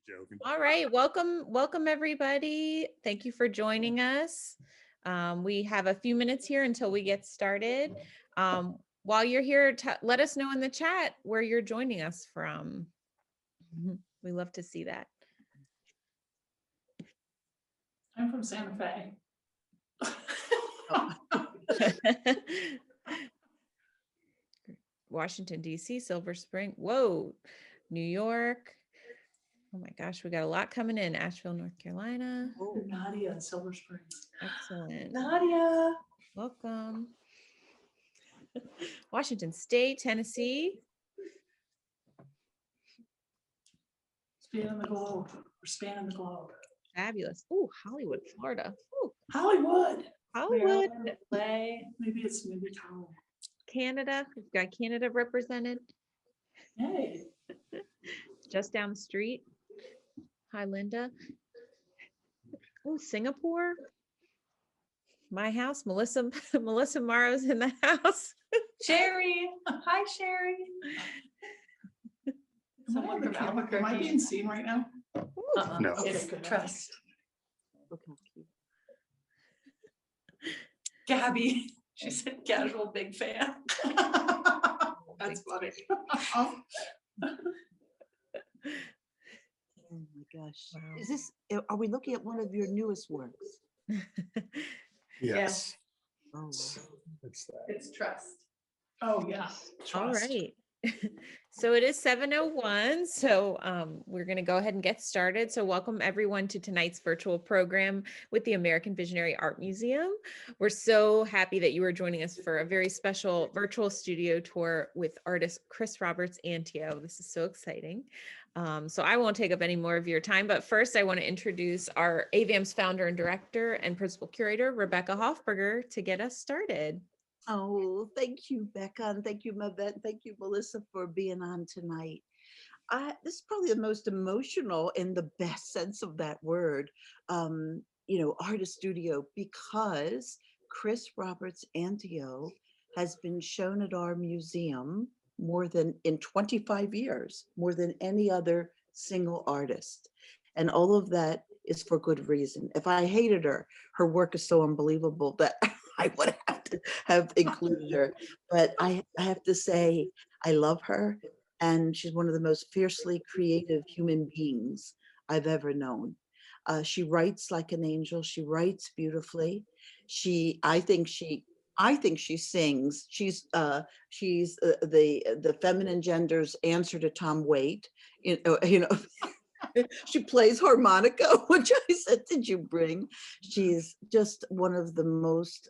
Joking. All right, welcome everybody. Thank you for joining us. We have a few minutes here until we get started. While you're here, let us know in the chat where you're joining us from. We love to see that. I'm from Santa Fe. Washington, D.C., Silver Spring. Whoa, New York. Oh my gosh, we got a lot coming in. Asheville, North Carolina. Oh, Nadia in Silver Springs. Excellent. Nadia. Welcome. Washington State, Tennessee. Spanning the globe. We're spanning the globe. Fabulous. Oh, Hollywood, Florida. Ooh, Hollywood. Hollywood. Maryland, LA. Maybe Town. Canada. We've got Canada represented. Hey. Just down the street. Hi, Linda. Oh, Singapore. My house. Melissa Morrow's in the house. Sherry. Hi, Sherry. Someone from Albuquerque. Am I being seen right now? No. It's Okay, good. trust. Okay. Gabby. She said casual big fan. That's funny. Oh my gosh. Wow. Is this, are we looking at one of your newest works? Yes. Oh, It's that. It's trust. Oh, yeah. All Trust. right. So it is 7:01. So we're going to go ahead and get started. So welcome everyone to tonight's virtual program with the American Visionary Art Museum. We're so happy that you are joining us for a very special virtual studio tour with artist Chris Roberts-Antieau. This is so exciting. So I won't take up any more of your time, but first I want to introduce our AVAM's founder and director and principal curator, Rebecca Hofberger, to get us started. oh, thank you, Becca, and thank you, Mavette, thank you, Melissa, for being on tonight. This is probably the most emotional in the best sense of that word, artist studio, because Chris Roberts-Antieau has been shown at our museum more than in 25 years, more than any other single artist. And all of that is for good reason. If I hated her, her work is so unbelievable that I would have to have included her. But I have to say, I love her. And she's one of the most fiercely creative human beings I've ever known. She writes like an angel. She writes beautifully. I think she sings. She's the feminine gender's answer to Tom Waite. She plays harmonica, which I said, did you bring? She's just one of the most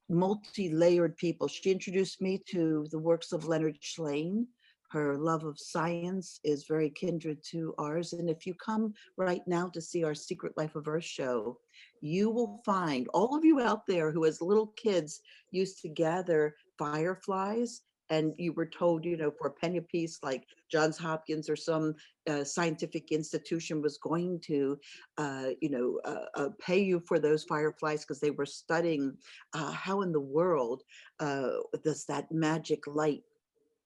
multi-layered people. She introduced me to the works of Leonard Shlain. Her love of science is very kindred to ours. And if you come right now to see our Secret Life of Earth show, you will find all of you out there who as little kids used to gather fireflies, and you were told, for a penny a piece, like Johns Hopkins or some scientific institution was going to, pay you for those fireflies because they were studying how in the world does that magic light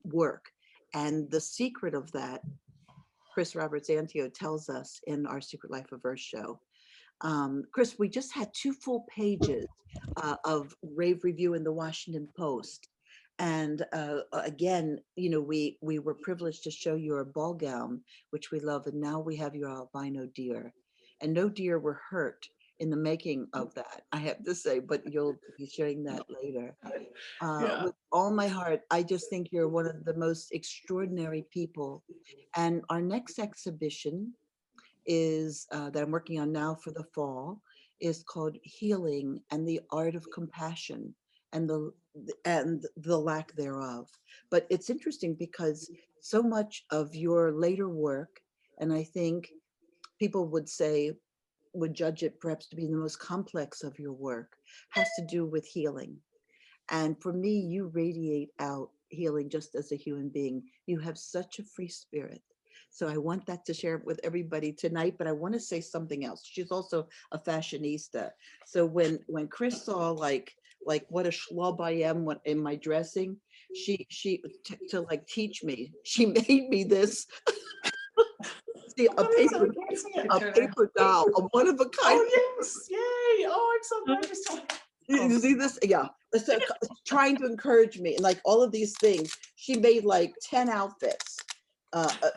work. And the secret of that, Chris Roberts-Antieau tells us in our Secret Life of Earth show. Chris, we just had 2 full pages of rave review in the Washington Post. And again, we were privileged to show your ball gown, which we love. And now we have your albino deer. And no deer were hurt in the making of that, I have to say, but you'll be sharing that later. Yeah. With all my heart, I just think you're one of the most extraordinary people. And our next exhibition is that I'm working on now for the fall is called Healing and the Art of Compassion and the lack thereof. But it's interesting because so much of your later work, and I think people would judge it perhaps to be the most complex of your work, has to do with healing. And for me, you radiate out healing just as a human being. You have such a free spirit. So I want that to share with everybody tonight, but I want to say something else. She's also a fashionista. So when Chris saw like what a schlub I am in my dressing, she to like teach me, she made me this See, Oh, it's so- I can't see it. a paper doll, a one of a kind. Oh, yes, yay. Oh, I'm so glad you're still. You see this? Yeah. So trying to encourage me and like all of these things. She made like 10 outfits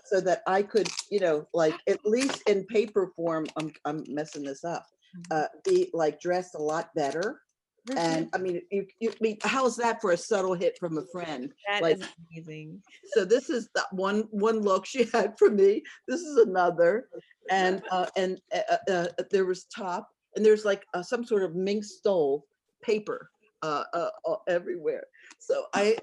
so that I could, you know, like at least in paper form, I'm messing this up, be like dressed a lot better. And I mean, I mean, how's that for a subtle hit from a friend? That Like, is amazing. so this is that one look she had for me. This is another, and there was top, and there's like some sort of mink stole paper everywhere. So I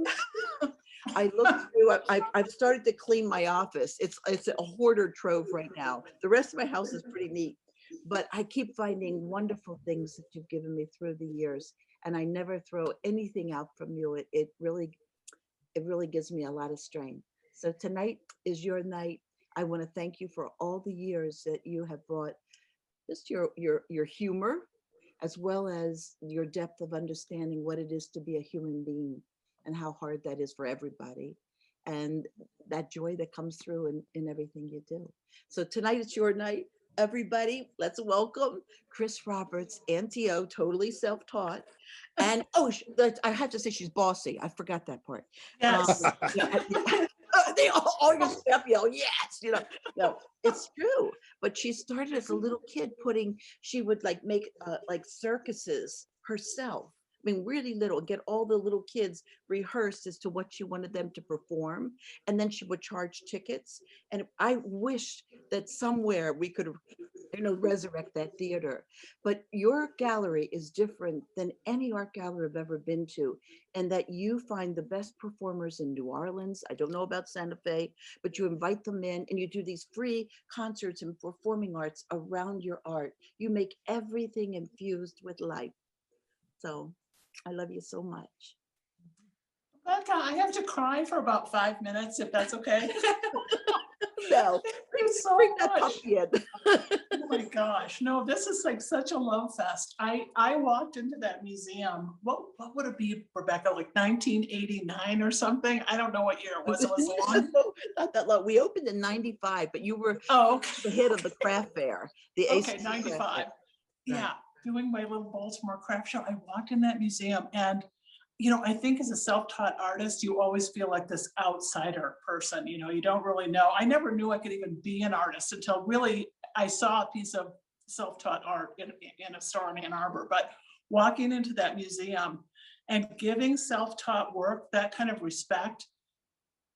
I looked through. I've started to clean my office. It's a hoarder trove right now. The rest of my house is pretty neat, but I keep finding wonderful things that you've given me through the years, and I never throw anything out from you. It really gives me a lot of strength. So tonight is your night. I want to thank you for all the years that you have brought just your humor, as well as your depth of understanding what it is to be a human being and how hard that is for everybody. And that joy that comes through in everything you do. So tonight it's your night. Everybody, let's welcome Chris Roberts-Antieau, totally self-taught. And I have to say she's bossy. I forgot that part. Yes. They all your staff yell, yes, you know. No, it's true. But she started as a little kid she would like make like circuses herself. I mean, really little, get all the little kids rehearsed as to what she wanted them to perform. And then she would charge tickets. And I wish that somewhere we could, you know, resurrect that theater. But your gallery is different than any art gallery I've ever been to, and that you find the best performers in New Orleans. I don't know about Santa Fe, but you invite them in and you do these free concerts and performing arts around your art. You make everything infused with life. So I love you so much. Becca, I have to cry for about 5 minutes, if that's okay. No, Thank you so bring that much. puppy in. Oh my gosh, no, this is like such a love fest. I walked into that museum. What would it be, Rebecca, like 1989 or something? I don't know what year it was. It was long. Not that long. We opened in 95, but you were Oh, okay. the head of the craft fair. The Okay, ACC craft 95. fair. Yeah, doing my little Baltimore craft show. I walked in that museum and, you know, I think as a self-taught artist, you always feel like this outsider person, you know, you don't really know. I never knew I could even be an artist until really I saw a piece of self-taught art in a store in Ann Arbor. But walking into that museum and giving self-taught work that kind of respect,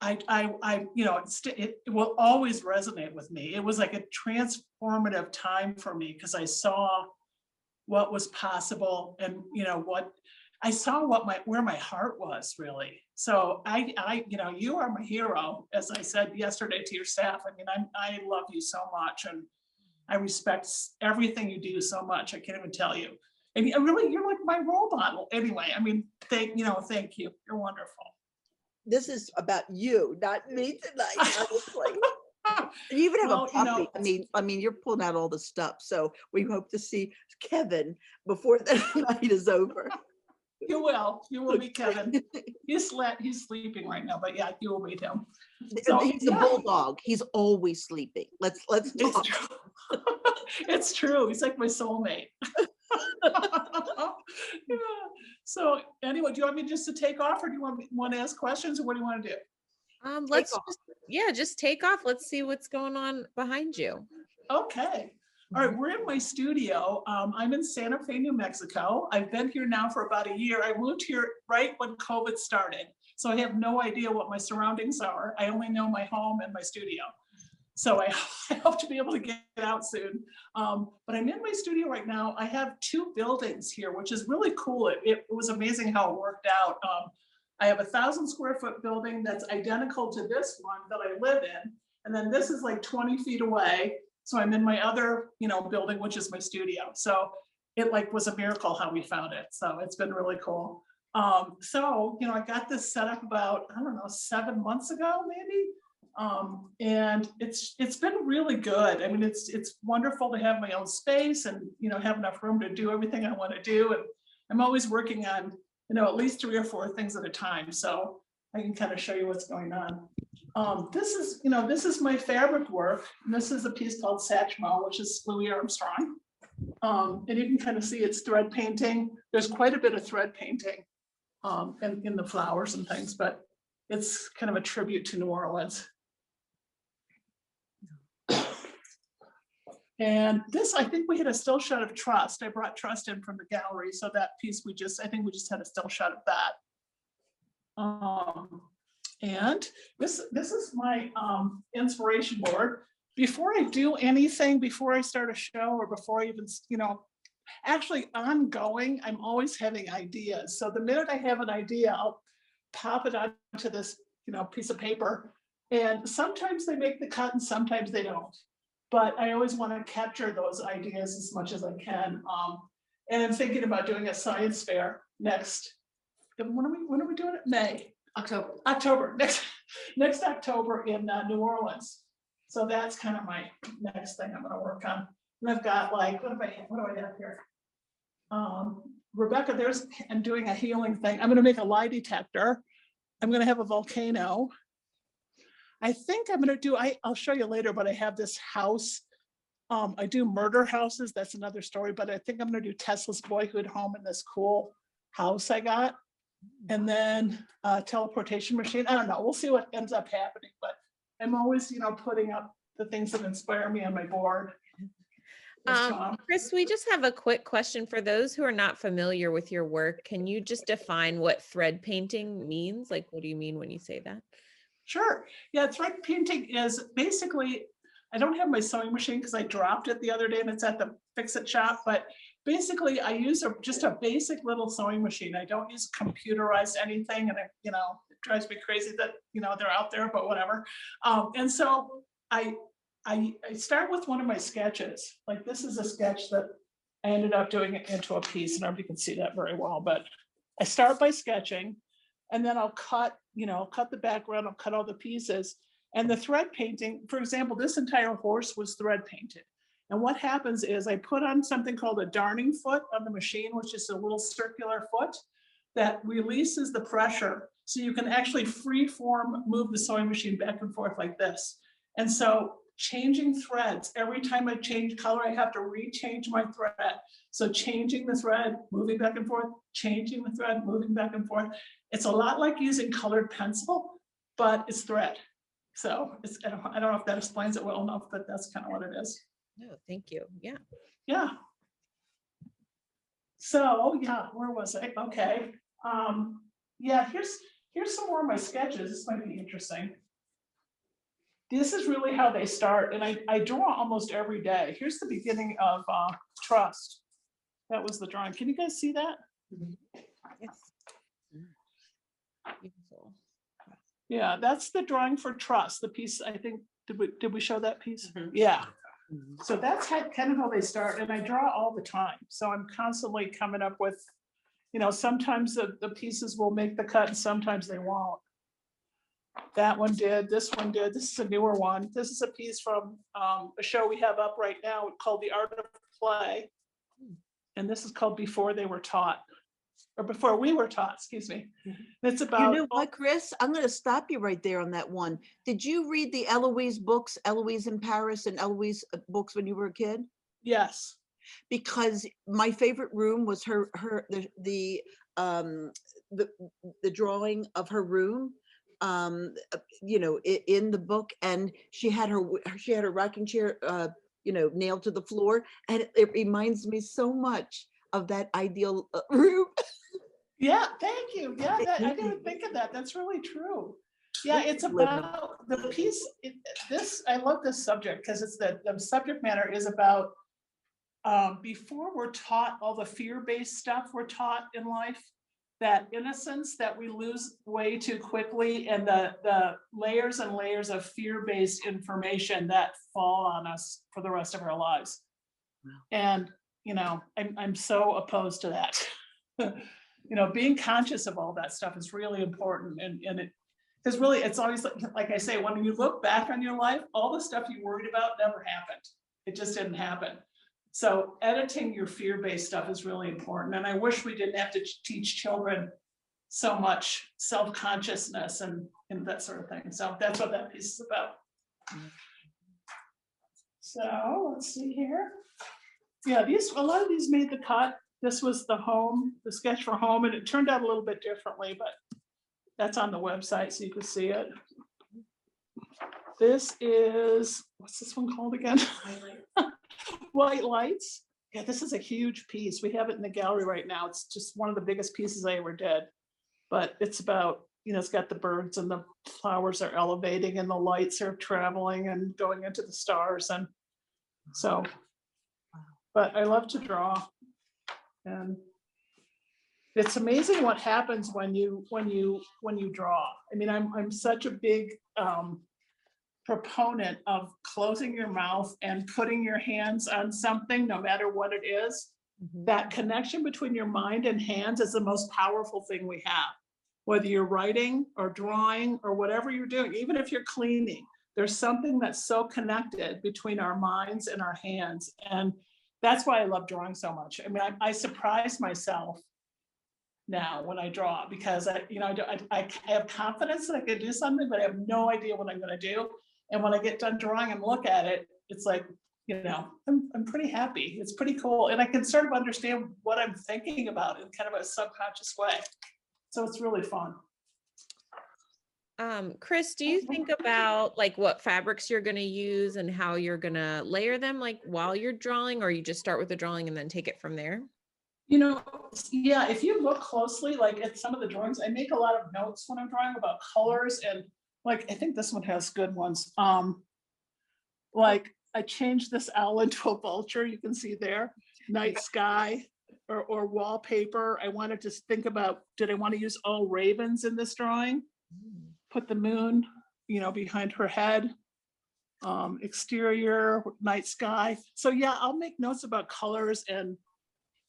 you know, it will always resonate with me. It was like a transformative time for me because I saw what was possible and, you know, what I saw where my heart was really. So I, you know, you are my hero, as I said yesterday to your staff. I mean, I love you so much and I respect everything you do so much. I can't even tell you. And really, you're like my role model. Anyway, I mean, thank you. You're wonderful. This is about you, not me tonight. Honestly. You even have a puppy. You know, I mean, you're pulling out all the stuff. So we hope to see Kevin before the night is over. You will meet Kevin. He's sleeping right now, but yeah, you will meet him. So, he's a bulldog. He's always sleeping. Let's talk. It's true. It's true. He's like my soulmate. Yeah. So anyway, do you want me just to take off, or do you want to ask questions, or what do you want to do? Just take off. Let's see what's going on behind you. Okay. All right, we're in my studio. I'm in Santa Fe, New Mexico. I've been here now for about a year. I moved here right when COVID started. So I have no idea what my surroundings are. I only know my home and my studio. So I hope to be able to get out soon. But I'm in my studio right now. I have 2 buildings here, which is really cool. It was amazing how it worked out. I have a 1,000 square foot building that's identical to this one that I live in. And then this is like 20 feet away. So I'm in my other, you know, building, which is my studio. So it like was a miracle how we found it. So it's been really cool. So, you know, I got this set up about, I don't know, 7 months ago, maybe. And it's been really good. I mean, it's wonderful to have my own space and, you know, have enough room to do everything I want to do. And I'm always working on, you know, at least 3 or 4 things at a time. So I can kind of show you what's going on. This is, this is my fabric work. And this is a piece called Satchmo, which is Louis Armstrong. And you can kind of see it's thread painting. There's quite a bit of thread painting in the flowers and things, but it's kind of a tribute to New Orleans. And this, I think we had a still shot of Trust. I brought Trust in from the gallery. So that piece I think we just had a still shot of that. And this is my inspiration board. Before I do anything, before I start a show or before I even, actually ongoing, I'm always having ideas. So the minute I have an idea, I'll pop it onto this, piece of paper. And sometimes they make the cut and sometimes they don't. But I always want to capture those ideas as much as I can. And I'm thinking about doing a science fair next. When are we doing it? May. October. Next October in New Orleans. So that's kind of my next thing I'm going to work on. And I've got what do I have here? Rebecca, I'm doing a healing thing. I'm going to make a lie detector. I'm going to have a volcano. I think I'm going to do, I'll show you later, but I have this house. I do murder houses. That's another story, but I think I'm going to do Tesla's boyhood home in this cool house I got. And then teleportation machine. I don't know. We'll see what ends up happening, but I'm always, putting up the things that inspire me on my board. Chris, we just have a quick question for those who are not familiar with your work. Can you just define what thread painting means? Like, what do you mean when you say that? Sure. Yeah, thread painting is basically, I don't have my sewing machine because I dropped it the other day and it's at the fix-it shop, but basically I use just a basic little sewing machine. I don't use computerized anything, and it drives me crazy that they're out there, but whatever. And so I start with one of my sketches. Like this is a sketch that I ended up doing it into a piece, and nobody can see that very well, but I start by sketching, and then I'll cut the background, I'll cut all the pieces. And the thread painting, for example, this entire horse was thread painted. And what happens is I put on something called a darning foot on the machine, which is a little circular foot that releases the pressure. So you can actually free form move the sewing machine back and forth like this. And so changing threads, every time I change color, I have to rechange my thread. So changing the thread, moving back and forth, changing the thread, moving back and forth. It's a lot like using colored pencil, but it's thread. So I don't know if that explains it well enough, but that's kind of what it is. No, thank you. Yeah. Yeah. So yeah, where was I? Okay. Yeah, here's some more of my sketches. This might be interesting. This is really how they start, and I draw almost every day. Here's the beginning of Trust. That was the drawing. Can you guys see that? Yes. Beautiful. Yeah, that's the drawing for Trust. The piece, I think, did we show that piece? Mhm. Yeah. So that's kind of how they start, and I draw all the time. So I'm constantly coming up with, sometimes the pieces will make the cut and sometimes they won't. That one did, this one did, this is a newer one. This is a piece from a show we have up right now called The Art of Play. And this is called Before They Were Taught, or Before We Were Taught, excuse me. It's about— You know what, Chris? I'm going to stop you right there on that one. Did you read the Eloise books, Eloise in Paris and Eloise books when you were a kid? Yes. Because my favorite room was the drawing of her room, in the book, and she had her rocking chair, nailed to the floor, and it reminds me so much of that ideal room. Yeah, thank you. Yeah, I didn't think of that. That's really true. Yeah, it's about the piece. I love this subject because it's the subject matter is about before we're taught all the fear-based stuff we're taught in life, that innocence that we lose way too quickly, and the layers and layers of fear-based information that fall on us for the rest of our lives. Wow. And I'm so opposed to that. Being conscious of all that stuff is really important, and it, because really it's always like I say, when you look back on your life, all the stuff you worried about never happened. It just didn't happen. So editing your fear-based stuff is really important. And I wish we didn't have to teach children so much self-consciousness and and that sort of thing. So that's what that piece is about. So let's see here. Yeah, a lot of these made the cut. This was the sketch for home, and it turned out a little bit differently, but that's on the website so you can see it. This is, what's this one called again? White Lights. Yeah, this is a huge piece. We have it in the gallery right now. It's just one of the biggest pieces I ever did. But it's about, it's got the birds and the flowers are elevating and the lights are traveling and going into the stars. And so, but I love to draw. And it's amazing what happens when you draw. I mean, I'm such a big proponent of closing your mouth and putting your hands on something, no matter what it is. That connection between your mind and hands is the most powerful thing we have. Whether you're writing or drawing or whatever you're doing, even if you're cleaning, there's something that's so connected between our minds and our hands. And that's why I love drawing so much. I mean, I surprise myself now when I draw, because I have confidence that I can do something, but I have no idea what I'm going to do. And when I get done drawing and look at it, it's like, I'm pretty happy. It's pretty cool. And I can sort of understand what I'm thinking about in kind of a subconscious way. So it's really fun. Chris, do you think about like what fabrics you're going to use and how you're going to layer them like while you're drawing, or you just start with the drawing and then take it from there? Yeah, if you look closely, like at some of the drawings, I make a lot of notes when I'm drawing about colors, and like, I think this one has good ones. Like I changed this owl into a vulture, you can see there, night sky or wallpaper. I wanted to think about, did I want to use all ravens in this drawing? Put the moon, behind her head, exterior, night sky. So yeah, I'll make notes about colors, and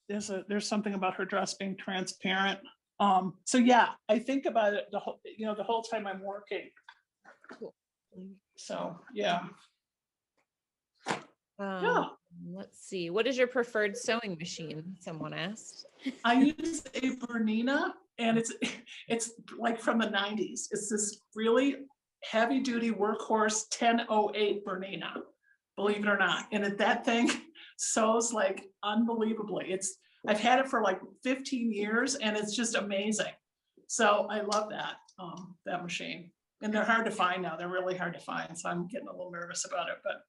there's something about her dress being transparent. So yeah, I think about it the whole time I'm working. Cool. So yeah. Let's see. What is your preferred sewing machine? Someone asked. I use a Bernina, and it's like from the 90s. It's this really heavy duty workhorse 1008 Bernina, believe it or not. And that thing sews like unbelievably. I've had it for like 15 years and it's just amazing. So I love that machine. And they're hard to find now. They're really hard to find. So I'm getting a little nervous about it, but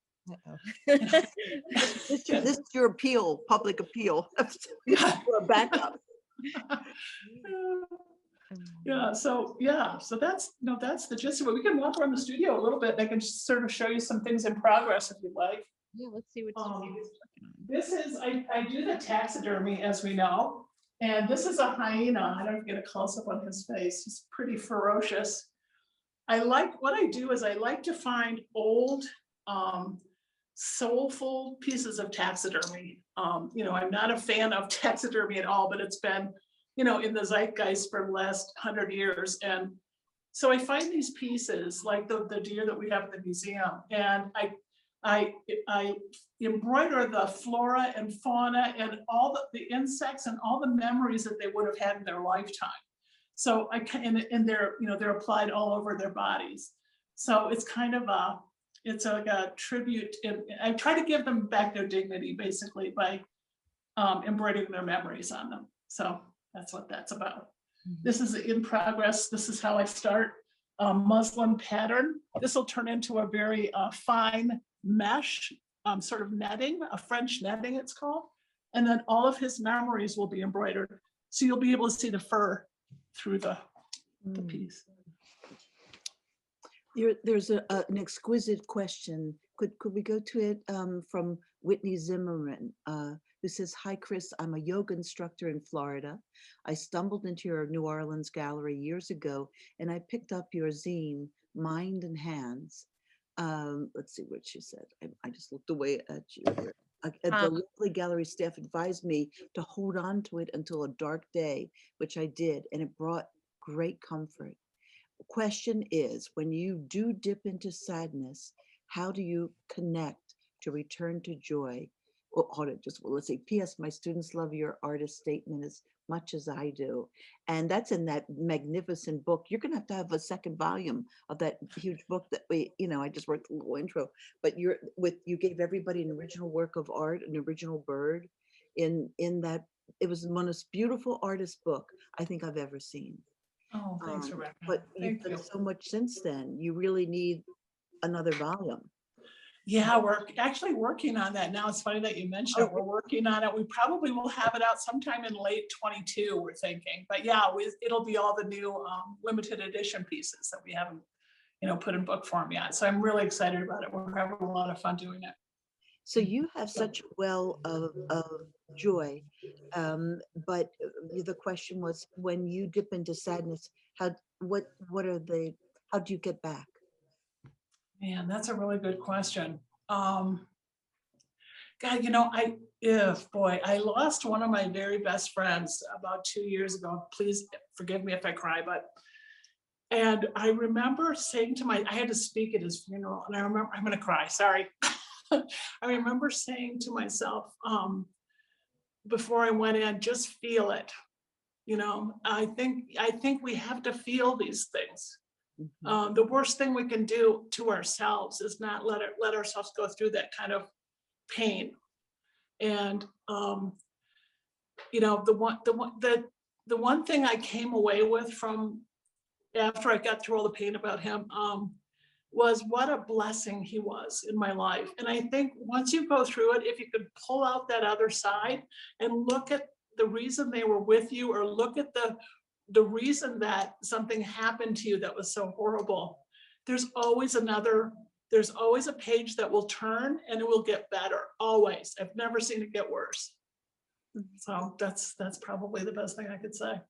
This is your appeal, public appeal. For a backup. So that's the gist of it. We can walk around the studio a little bit. I can just sort of show you some things in progress if you'd like. Yeah, let's see what this is. I do the taxidermy, as we know, and this is a hyena. I don't get a close up on his face. He's pretty ferocious. What I do is I like to find old soulful pieces of taxidermy. I'm not a fan of taxidermy at all, but it's been, in the zeitgeist for the last 100 years. And so I find these pieces like the deer that we have in the museum, and I embroider the flora and fauna and all the insects and all the memories that they would have had in their lifetime. So and they're applied all over their bodies. So it's kind of it's like a tribute. I try to give them back their dignity, basically, by embroidering their memories on them. So that's what that's about. This is in progress. This is how I start. Muslin pattern. This will turn into a very fine mesh, sort of netting, a French netting it's called. And then all of his memories will be embroidered. So you'll be able to see the fur through the piece. There's an exquisite question. Could we go to it from Whitney Zimmerman? Who says, "Hi, Chris. I'm a yoga instructor in Florida. I stumbled into your New Orleans gallery years ago, and I picked up your zine, Mind and Hands." Let's see what she said. I just looked away at you. The lovely gallery staff advised me to hold on to it until a dark day, which I did, and it brought great comfort. The question is, when you do dip into sadness, how do you connect to return to joy? Well, hold it, let's see. P.S. My students love your artist statement much as I do. And that's in that magnificent book. You're going to have a second volume of that huge book that I just wrote a little intro, but you gave everybody an original work of art, an original bird in that. It was the most beautiful artist book I think I've ever seen. Oh, thanks, Rebecca. But you've Thank done you. so much since then. You really need another volume. Yeah, we're actually working on that now. It's funny that you mentioned it. We're working on it. We probably will have it out sometime in late 22, we're thinking. But yeah, it'll be all the new limited edition pieces that we haven't, put in book form yet. So I'm really excited about it. We're having a lot of fun doing it. So you have such a well of joy. But the question was, when you dip into sadness, how do you get back? Man, that's a really good question. God, I lost one of my very best friends about 2 years ago. Please forgive me if I cry, and I remember saying I had to speak at his funeral, and I'm going to cry, sorry. I remember saying to myself, before I went in, just feel it. I think we have to feel these things. The worst thing we can do to ourselves is not let ourselves go through that kind of pain. And the one thing I came away with from after I got through all the pain about him was what a blessing he was in my life. And I think once you go through it, if you could pull out that other side and look at the reason they were with you, or look at the reason that something happened to you that was so horrible, there's always a page that will turn and it will get better, always. I've never seen it get worse. So that's probably the best thing I could say.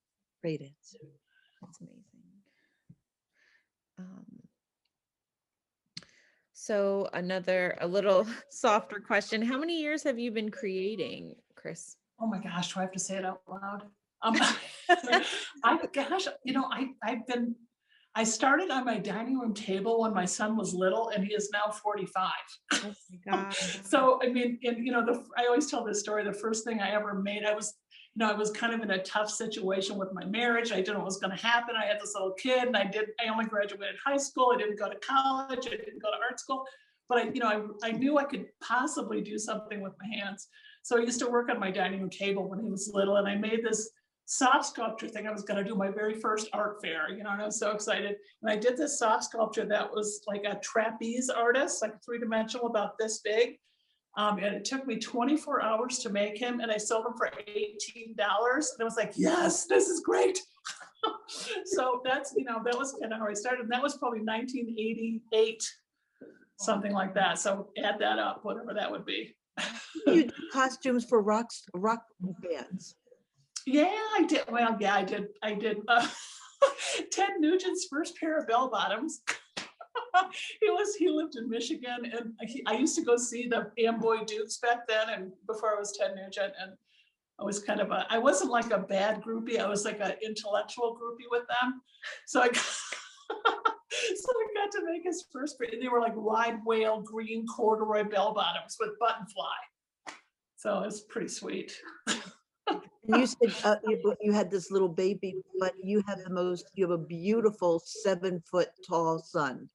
Great answer. That's amazing. So a little softer question. How many years have you been creating, Chris? Oh my gosh, do I have to say it out loud? I started on my dining room table when my son was little, and he is now 45. Oh my God. So, I mean, I always tell this story. The first thing I ever made, I was kind of in a tough situation with my marriage. I didn't know what was going to happen. I had this little kid, and I only graduated high school. I didn't go to college. I didn't go to art school, but I knew I could possibly do something with my hands. So I used to work on my dining room table when he was little, and I made this soft sculpture thing. I was going to do my very first art fair, and I was so excited. And I did this soft sculpture that was like a trapeze artist, like 3-dimensional, about this big. And it took me 24 hours to make him, and I sold him for $18. And I was like, yes, this is great. So that's, that was kind of how I started. And that was probably 1988, something like that. So add that up, whatever that would be. You do costumes for rock bands. Yeah, I did. Well, yeah, I did. Ted Nugent's first pair of bell bottoms. He lived in Michigan, and I used to go see the Amboy Dukes back then, and before I was Ted Nugent, and I was I wasn't like a bad groupie. I was like an intellectual groupie with them. So I got to make his first pair. They were like wide whale green corduroy bell bottoms with button fly. So it was pretty sweet. And you said you had this little baby, but you have a beautiful 7-foot tall son.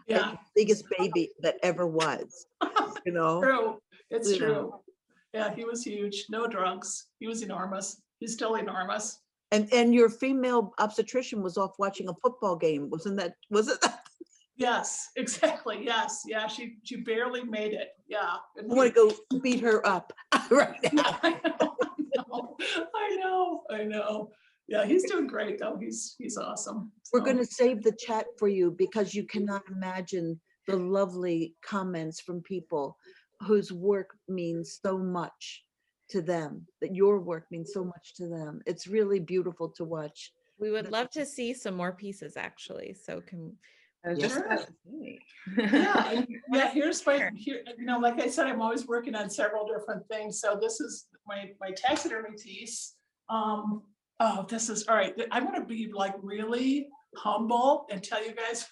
Yeah. The biggest baby that ever was, True. It's true. Yeah, he was huge. No drugs. He was enormous. He's still enormous. And your female obstetrician was off watching a football game. Was it that? Yes, exactly. Yes. Yeah, she barely made it. Yeah. I want to go beat her up right now. I know. Yeah, he's doing great though. He's awesome. We're going to save the chat for you, because you cannot imagine the lovely comments from people whose work means so much to them, that your work means so much to them. It's really beautiful to watch. We would love to see some more pieces, actually. So Yeah. Here's like I said, I'm always working on several different things. So this is my taxidermy piece. This is all right. I'm going to be like really humble and tell you guys,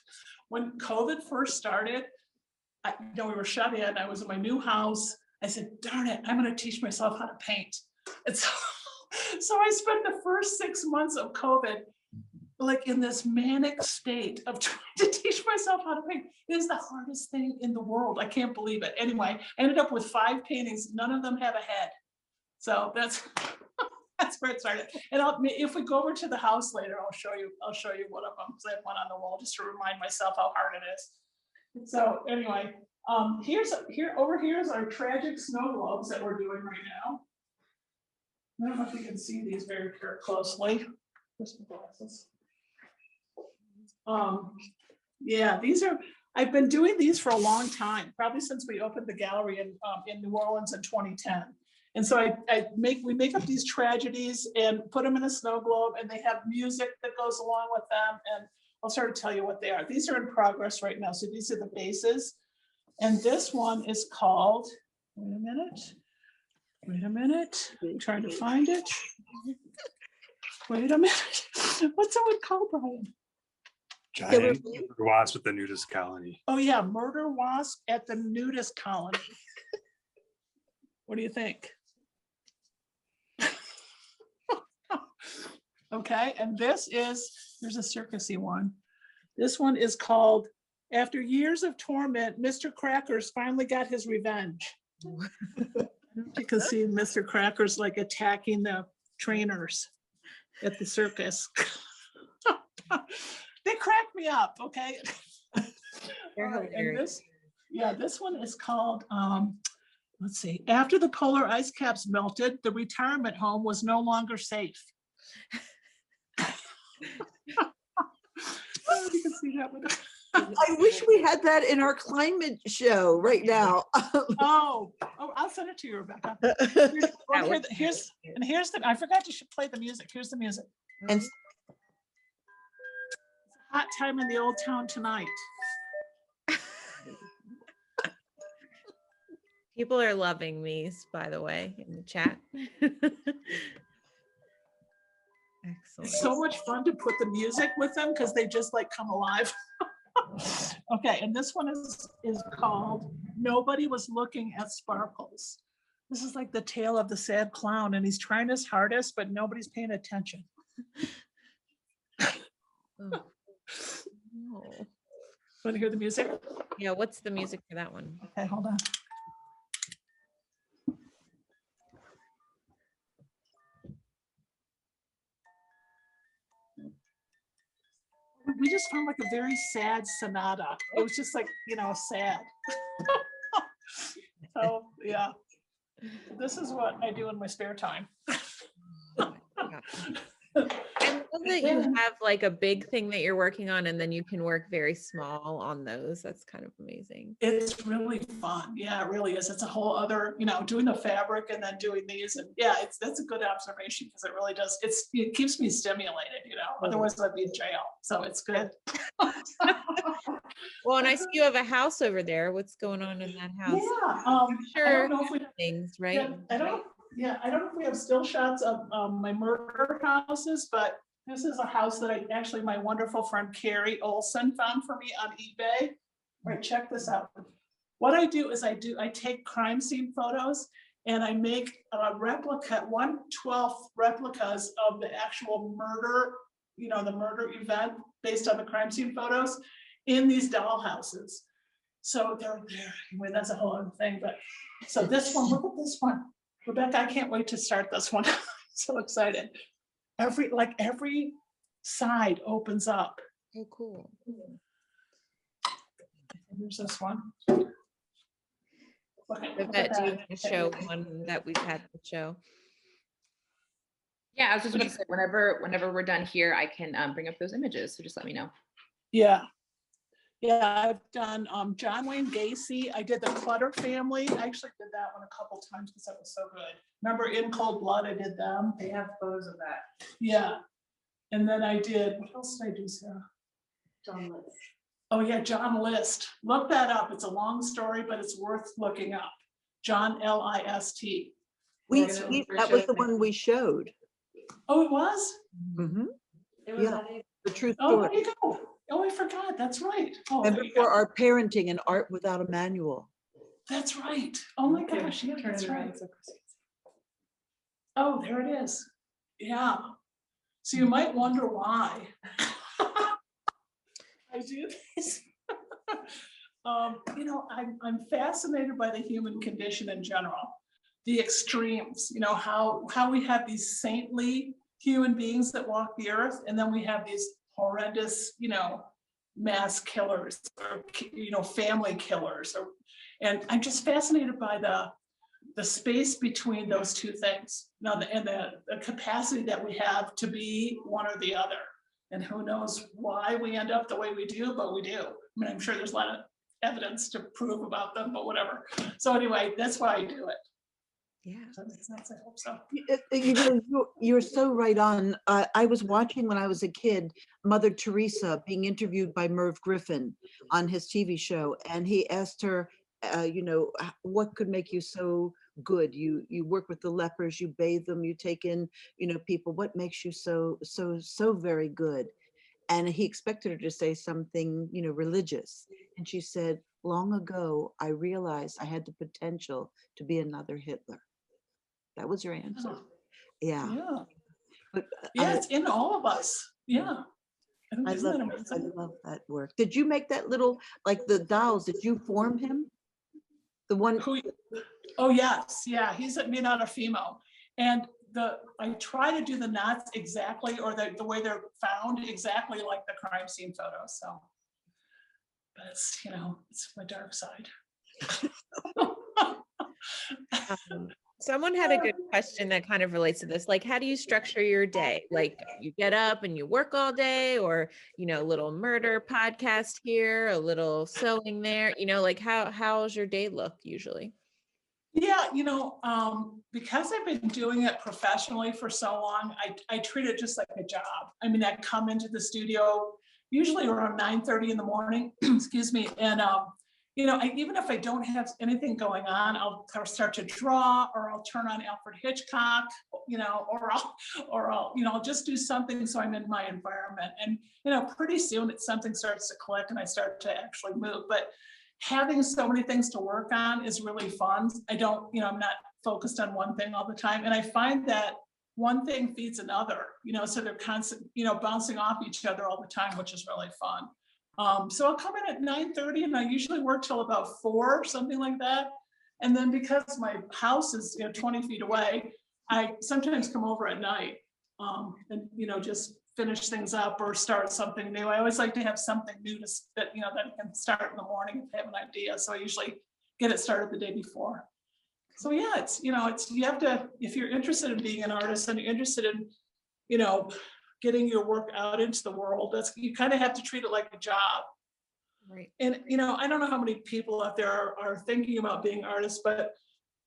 when COVID first started, we were shut in. I was in my new house. I said, darn it, I'm going to teach myself how to paint. And so So I spent the first 6 months of COVID like in this manic state of trying to teach myself how to paint. It is the hardest thing in the world. I can't believe it. Anyway, I ended up with 5 paintings. None of them have a head. So that's that's where it started. And if we go over to the house later, I'll show you one of them because I have one on the wall just to remind myself how hard it is. So anyway, over here is our tragic snow globes that we're doing right now. I don't know if you can see these very closely. Just my glasses. Yeah, I've been doing these for a long time, probably since we opened the gallery in New Orleans in 2010. And so we make up these tragedies and put them in a snow globe, and they have music that goes along with them. And I'll sort of tell you what they are. These are in progress right now. So these are the bases. And this one is called, wait a minute. I'm trying to find it. Wait a minute. What's that one called, Brian? Giant wasp at the nudist colony. Oh yeah, murder wasp at the nudist colony. What do you think? Okay, and there's a circusy one. This one is called After Years of Torment, Mr. Crackers Finally Got His Revenge. You can see Mr. Crackers like attacking the trainers at the circus. They crack me up, okay? And this one is called, let's see, After the Polar Ice Caps Melted, the retirement home was no longer safe. Oh, you can see that one. I wish we had that in our climate show right now. Oh, I'll send it to you, Rebecca. Here's I forgot to play the music. Here's the music. And It's a hot time in the old town tonight. People are loving these, by the way, in the chat. Excellent. It's so much fun to put the music with them because they just like come alive. Okay, and this one is called Nobody Was Looking at Sparkles. This is like the tale of the sad clown, and he's trying his hardest, but nobody's paying attention. Oh. No. Want to hear the music? Yeah, what's the music for that one? Okay, hold on. We just found like a very sad sonata. It was just like, sad. So yeah, this is what I do in my spare time. I love that you have like a big thing that you're working on, and then you can work very small on those. That's kind of amazing. It's really fun. Yeah, it really is. It's a whole other, doing the fabric and then doing these. And yeah, that's a good observation because it really does. It keeps me stimulated, otherwise I'd be in jail. So it's good. Well, and I see you have a house over there. What's going on in that house? Yeah. I'm sure I don't know if we things, right? Yeah, I don't know if we have still shots of my murder houses, but this is a house that my wonderful friend Carrie Olson found for me on eBay. All right, check this out. What I do is I take crime scene photos and I make a replica, 1/12 replicas of the actual murder, the murder event based on the crime scene photos in these dollhouses. So they're there. Anyway, that's a whole other thing. But so this one, look at this one. Rebecca, I can't wait to start this one. So excited. Every side opens up. Oh, cool. Here's this one. Yvette, do you want to show one that we've had to show? Yeah, I was just going to say, whenever we're done here, I can bring up those images. So just let me know. Yeah. Yeah, I've done John Wayne Gacy. I did the Clutter family. I actually did that one a couple times because that was so good. Remember In Cold Blood, I did them. They have photos of that. Yeah. And then I did, what else did I do, Sarah? John List. Oh yeah, John List. Look that up. It's a long story, but it's worth looking up. John List. That was the one we showed. Oh, it was? Mm-hmm. It was Yeah. The true Oh, story. there you go. Oh, I forgot. That's right. Oh, And there you before go. our parenting and art without a manual. That's right. Oh my gosh, yeah, that's right. Oh, there it is. Yeah. So you might wonder why I do this. You know, I'm fascinated by the human condition in general, the extremes, you know, how we have these saintly human beings that walk the earth, and then we have these horrendous, you know, mass killers, or, you know, family killers, or, and I'm just fascinated by the space between those two things. Now, the capacity that we have to be one or the other. And who knows why we end up the way we do, but we do. I mean, I'm sure there's a lot of evidence to prove about them, but whatever. So anyway, that's why I do it. Yeah. Does that make sense? I hope so. You know, you're so right on. I was watching when I was a kid, Mother Teresa being interviewed by Merv Griffin on his TV show, and he asked her, you know, what could make you so good? You work with the lepers, you bathe them, you take in, you know, people. What makes you so very good? And he expected her to say something, you know, religious, and she said, long ago, I realized I had the potential to be another Hitler. That was your answer. Yeah. Yeah. But Yeah, it's in all of us. Yeah. I Isn't love that I amazing? love that work. Did you make that little, like the dolls? Did you form him? The one. Who? Oh yes, yeah. He's made out of Fimo, and I try to do the knots exactly, or the way they're found exactly like the crime scene photos. So, but it's, you know, it's my dark side. Someone had a good question that kind of relates to this. Like, how do you structure your day? Like, you get up and you work all day, or, you know, a little murder podcast here, a little sewing there, you know, like how's your day look usually? Yeah, you know, because I've been doing it professionally for so long, I treat it just like a job. I mean, I come into the studio usually around 9:30 in the morning, excuse me, and you know, even if I don't have anything going on, I'll start to draw, or I'll turn on Alfred Hitchcock, you know, or I'll, you know, I'll just do something so I'm in my environment, and you know, pretty soon something starts to click and I start to actually move. But having so many things to work on is really fun. I don't, you know, I'm not focused on one thing all the time. And I find that one thing feeds another, you know, so they're constant, you know, bouncing off each other all the time, which is really fun. So I'll come in at 9:30 and I usually work till about 4, something like that. And then because my house is, you know, 20 feet away, I sometimes come over at night, and, you know, just finish things up or start something new. I always like to have something new that, you know, that I can start in the morning if I have an idea. So I usually get it started the day before. So yeah, it's, you know, it's, you have to, if you're interested in being an artist and you're interested in, you know, getting your work out into the world, that's, you kind of have to treat it like a job. Right. And, you know, I don't know how many people out there are thinking about being artists, but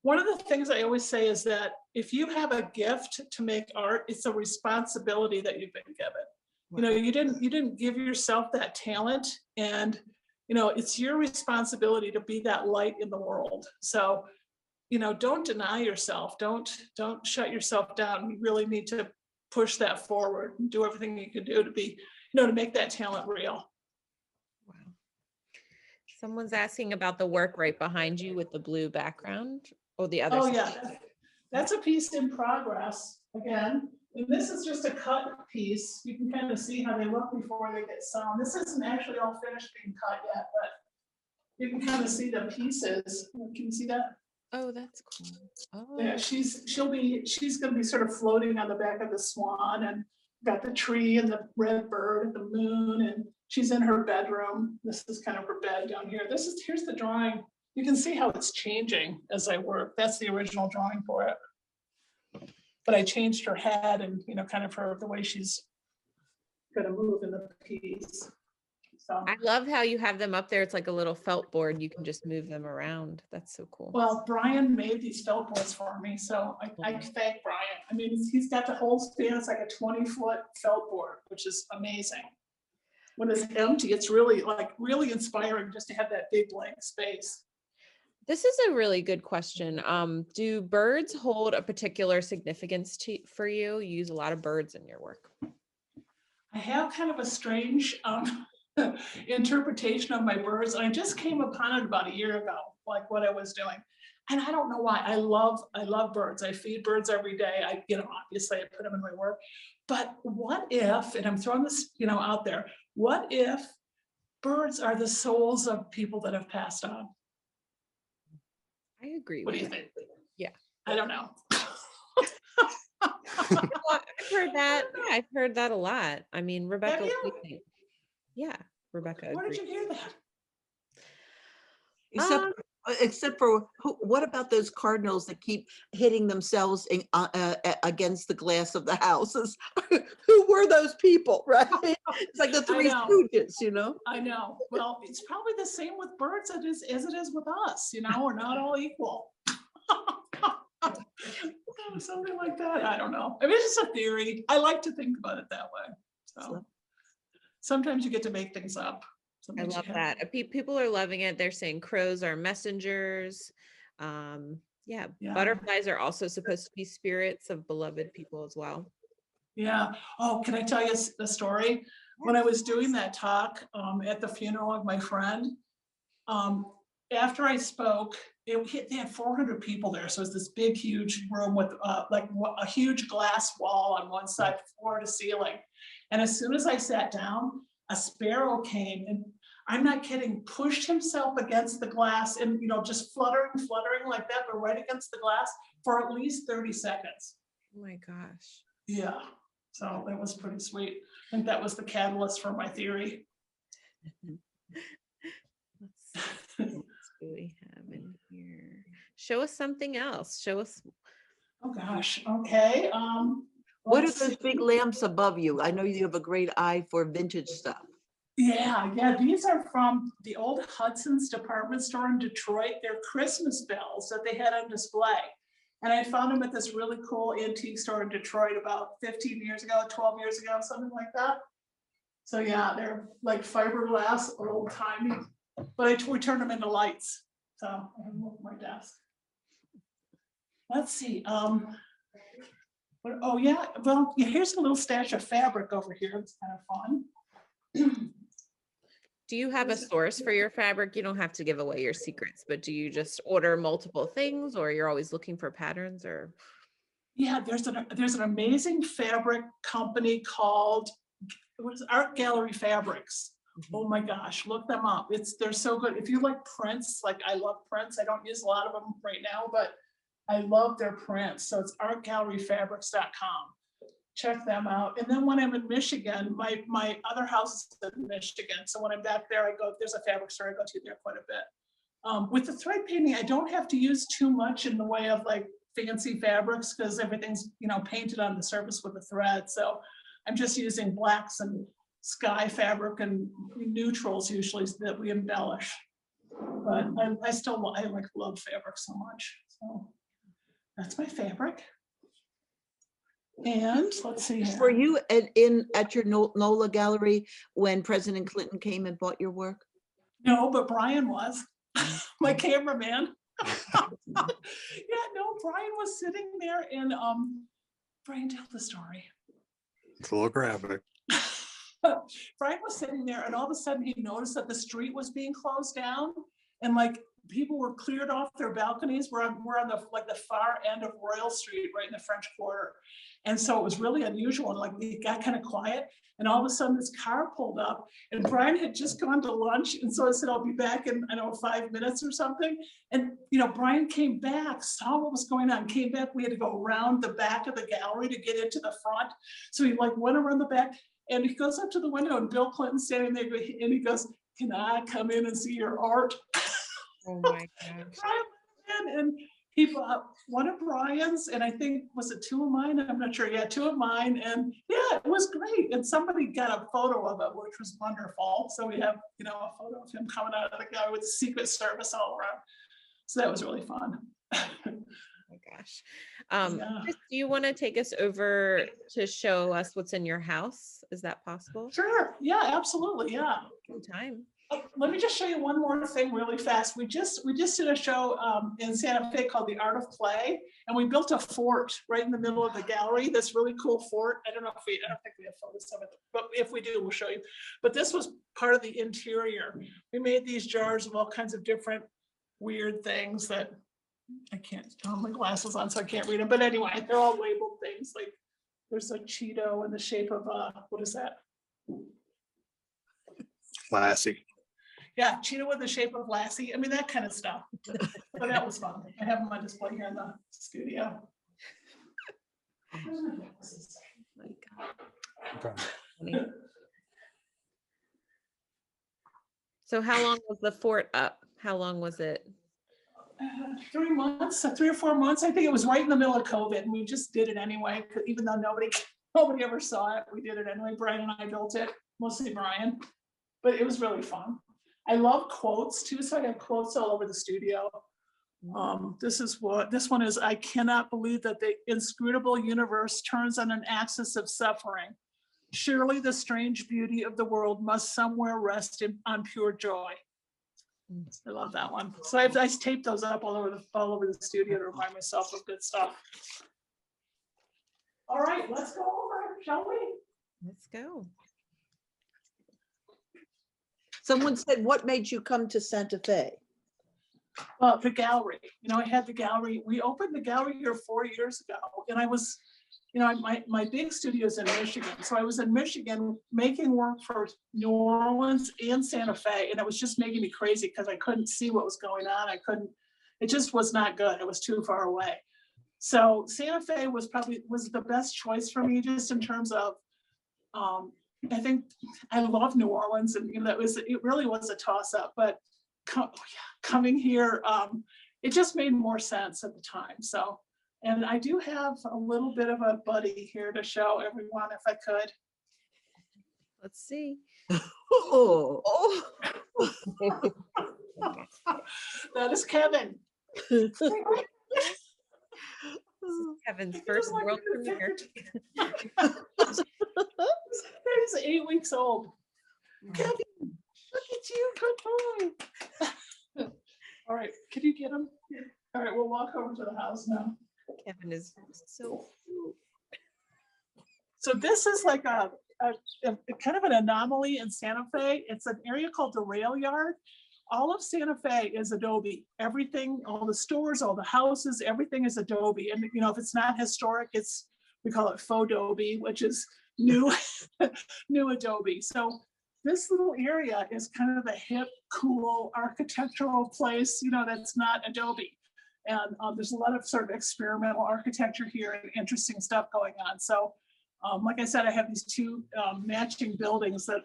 one of the things I always say is that if you have a gift to make art, it's a responsibility that you've been given. You know, you didn't give yourself that talent, and, you know, it's your responsibility to be that light in the world. So, you know, don't deny yourself. Don't shut yourself down. You really need to push that forward and do everything you can do to be, you know, to make that talent real. Wow. Someone's asking about the work right behind you with the blue background, or the other Oh side. yeah, that's a piece in progress again. And this is just a cut piece. You can kind of see how they look before they get sewn. This isn't actually all finished being cut yet, but you can kind of see the pieces. Can you see that? Oh, that's cool. Oh, Yeah, she's gonna be sort of floating on the back of the swan, and got the tree and the red bird and the moon, and she's in her bedroom. This is kind of her bed down here. Here's the drawing. You can see how it's changing as I work. That's the original drawing for it. But I changed her head and, you know, kind of the way she's gonna move in the piece. So, I love how you have them up there. It's like a little felt board. You can just move them around. That's so cool. well, Brian made these felt boards for me, so I thank Brian. I mean, he's got the whole span. It's like a 20-foot felt board, which is amazing. When it's empty, it's really inspiring just to have that big blank space. This is a really good question. Do birds hold a particular significance for you? You use a lot of birds in your work. I have kind of a strange interpretation of my birds. I just came upon it about a year ago, like what I was doing. And I don't know why. I love birds. I feed birds every day. Obviously I put them in my work. But what if, and I'm throwing this, out there, what if birds are the souls of people that have passed on? I agree What do with you that. think? Yeah. I don't know. Well, I've heard that. Yeah, I've heard that a lot. I mean, Rebecca, Have what do you? you think? Yeah, Rebecca Where did agreed. you hear that? Except for what about those cardinals that keep hitting themselves against the glass of the houses? Who were those people, right? It's like the Three know. Stooges. I know. Well, it's probably the same with birds as it is with us. We're not all equal. Something like that. I don't know. I mean, it's just a theory. I like to think about it that way. So sometimes you get to make things up. I love that. People are loving it. They're saying crows are messengers. Yeah, butterflies are also supposed to be spirits of beloved people as well. Yeah. Oh, can I tell you a story? When I was doing that talk at the funeral of my friend, after I spoke, they had 400 people there. So it was this big, huge room with a huge glass wall on one side, floor to ceiling. And as soon as I sat down, a sparrow came and, I'm not kidding, pushed himself against the glass and, just fluttering like that, but right against the glass for at least 30 seconds. Oh my gosh. Yeah. So that was pretty sweet. I think that was the catalyst for my theory. Let's see, what do we have in here? Show us something else. Show us. Oh gosh. Okay. What are those big lamps above you? I know you have a great eye for vintage stuff. Yeah. These are from the old Hudson's department store in Detroit. They're Christmas bells that they had on display. And I found them at this really cool antique store in Detroit about 15 years ago, 12 years ago, something like that. So yeah, they're like fiberglass, old timey, but we turned them into lights. So I have them on my desk. Let's see. Oh yeah, well, here's a little stash of fabric over here. It's kind of fun. Do you have a source for your fabric? You don't have to give away your secrets, but do you just order multiple things, or you're always looking for patterns? Or yeah, there's an amazing fabric company called Art Gallery Fabrics. Oh my gosh, look them up. They're so good. If you like prints, like I love prints. I don't use a lot of them right now, but I love their prints. So it's artgalleryfabrics.com. Check them out. And then when I'm in Michigan, my other house is in Michigan. So when I'm back there, there's a fabric store I go to there quite a bit. With the thread painting, I don't have to use too much in the way of like fancy fabrics because everything's, painted on the surface with a thread. So I'm just using blacks and sky fabric and neutrals usually that we embellish. But I love fabric so much. So that's my fabric. And let's see here. Were you at your NOLA gallery when President Clinton came and bought your work? No, but Brian was my cameraman. Yeah, no, Brian was sitting there and Brian, tell the story. It's a little graphic. Brian was sitting there and all of a sudden he noticed that the street was being closed down and like people were cleared off their balconies. We're on the far end of Royal Street, right in the French Quarter. And so it was really unusual. Like it got kind of quiet and all of a sudden this car pulled up and Brian had just gone to lunch. And so I said, I'll be back in, 5 minutes or something. And, Brian came back, saw what was going on, came back. We had to go around the back of the gallery to get into the front. So he went around the back and he goes up to the window and Bill Clinton's standing there and he goes, can I come in and see your art? oh my gosh. And he bought one of Brian's, and I think, was it two of mine? I'm not sure. Yeah, two of mine. And yeah, it was great. And somebody got a photo of it, which was wonderful. So we have, a photo of him coming out of the gallery with the Secret Service all around. So that was really fun. Oh my gosh. Chris, do you want to take us over to show us what's in your house? Is that possible? Sure. Yeah, absolutely. Yeah. Good time. Let me just show you one more thing really fast. We just did a show in Santa Fe called The Art of Play, and we built a fort right in the middle of the gallery. This really cool fort. I don't think we have photos of it, but if we do, we'll show you. But this was part of the interior. We made these jars of all kinds of different weird things that, I can't, my glasses on, so I can't read them. But anyway, they're all labeled things. Like there's a Cheeto in the shape of what is that? Classy. Yeah, Cheeto with the shape of Lassie. I mean, that kind of stuff. But that was fun. I have them on display here in the studio. Where's my glasses? My God. Okay. Funny. So how long was the fort up? How long was it? 3 months, 3 or 4 months. I think it was right in the middle of COVID, and we just did it anyway. Even though nobody ever saw it, we did it anyway. Brian and I built it, mostly Brian, but it was really fun. I love quotes too, so I have quotes all over the studio. This one is, I cannot believe that the inscrutable universe turns on an axis of suffering. Surely the strange beauty of the world must somewhere rest on pure joy. I love that one. So I taped those up all over the studio to remind myself of good stuff. All right, let's go over, shall we? Let's go. Someone said, what made you come to Santa Fe? Well, the gallery, I had the gallery. We opened the gallery here 4 years ago, and I was, my big studio is in Michigan. So I was in Michigan making work for New Orleans and Santa Fe, and it was just making me crazy because I couldn't see what was going on. It just was not good. It was too far away. So Santa Fe was the best choice for me, just in terms of, I think I love New Orleans, and it really was a toss up, but coming here, it just made more sense at the time. So, and I do have a little bit of a buddy here to show everyone if I could. Let's see. Oh, That is Kevin. Kevin's He first just wanted world me to premiere. He's 8 weeks old. Kevin, look at you, good boy. All right, can you get him? All right, we'll walk over to the house now. Kevin is so cute. So this is like a kind of an anomaly in Santa Fe. It's an area called the Rail Yard. All of Santa Fe is adobe. Everything, all the stores, all the houses, everything is adobe. And if it's not historic, we call it faux adobe, which is new, new adobe. So this little area is kind of the hip, cool architectural place, that's not adobe. And there's a lot of sort of experimental architecture here and interesting stuff going on. So like I said, I have these two matching buildings that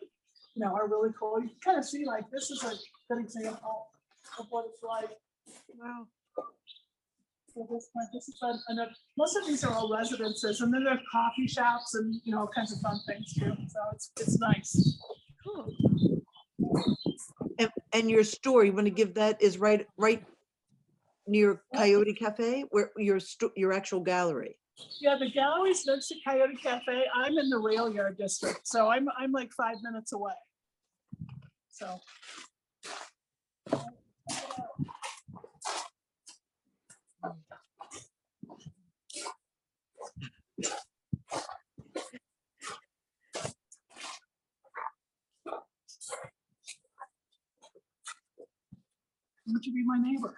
are really cool. You can kind of see, like, this is a good example of what it's like. Wow. So most of these are all residences, and then there are coffee shops and all kinds of fun things too. So it's nice. Cool. and your store, you want to give that is right near Coyote Cafe, where your actual gallery. Yeah, the gallery's next to Coyote Cafe. I'm in the Rail Yard district, so I'm like 5 minutes away. So. Would you be my neighbor?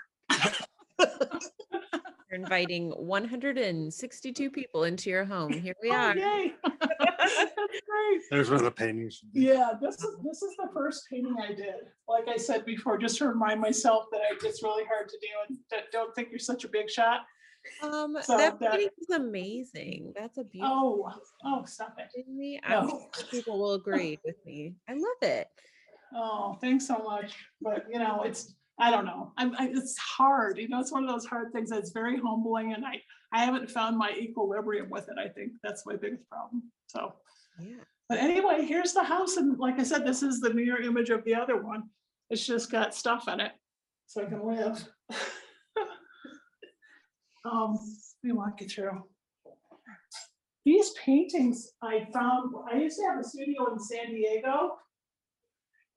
You're inviting 162 people into your home. Here we Oh, are. yay. That's great. There's where the paintings. Yeah, this is the first painting I did. Like I said before, just to remind myself that it's really hard to do, and don't think you're such a big shot. That painting is amazing. That's a beautiful. Oh, stop it. I'm sure people will agree with me. I love it. Oh, thanks so much. But I don't know. It's hard. It's one of those hard things that's very humbling, and I haven't found my equilibrium with it. I think that's my biggest problem. So, Yeah. but anyway, here's the house, and like I said, this is the mirror image of the other one. It's just got stuff in it, so I can live. Let me walk you through. These paintings I found. I used to have a studio in San Diego,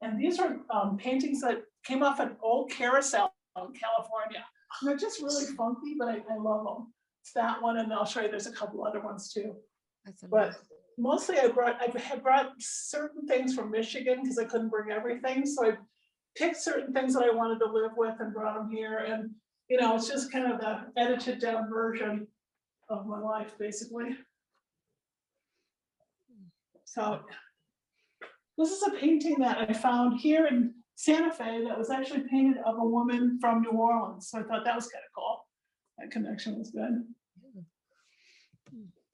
and these are paintings that came off an old carousel in California. They're just really funky, but I love them. It's that one, and I'll show you. There's a couple other ones too. That's amazing. But mostly I had brought certain things from Michigan because I couldn't bring everything. So I picked certain things that I wanted to live with and brought them here. And you know, it's just kind of the edited down version of my life, basically. So this is a painting that I found here in Santa Fe that was actually painted of a woman from New Orleans. So I thought that was kind of cool. That connection was good.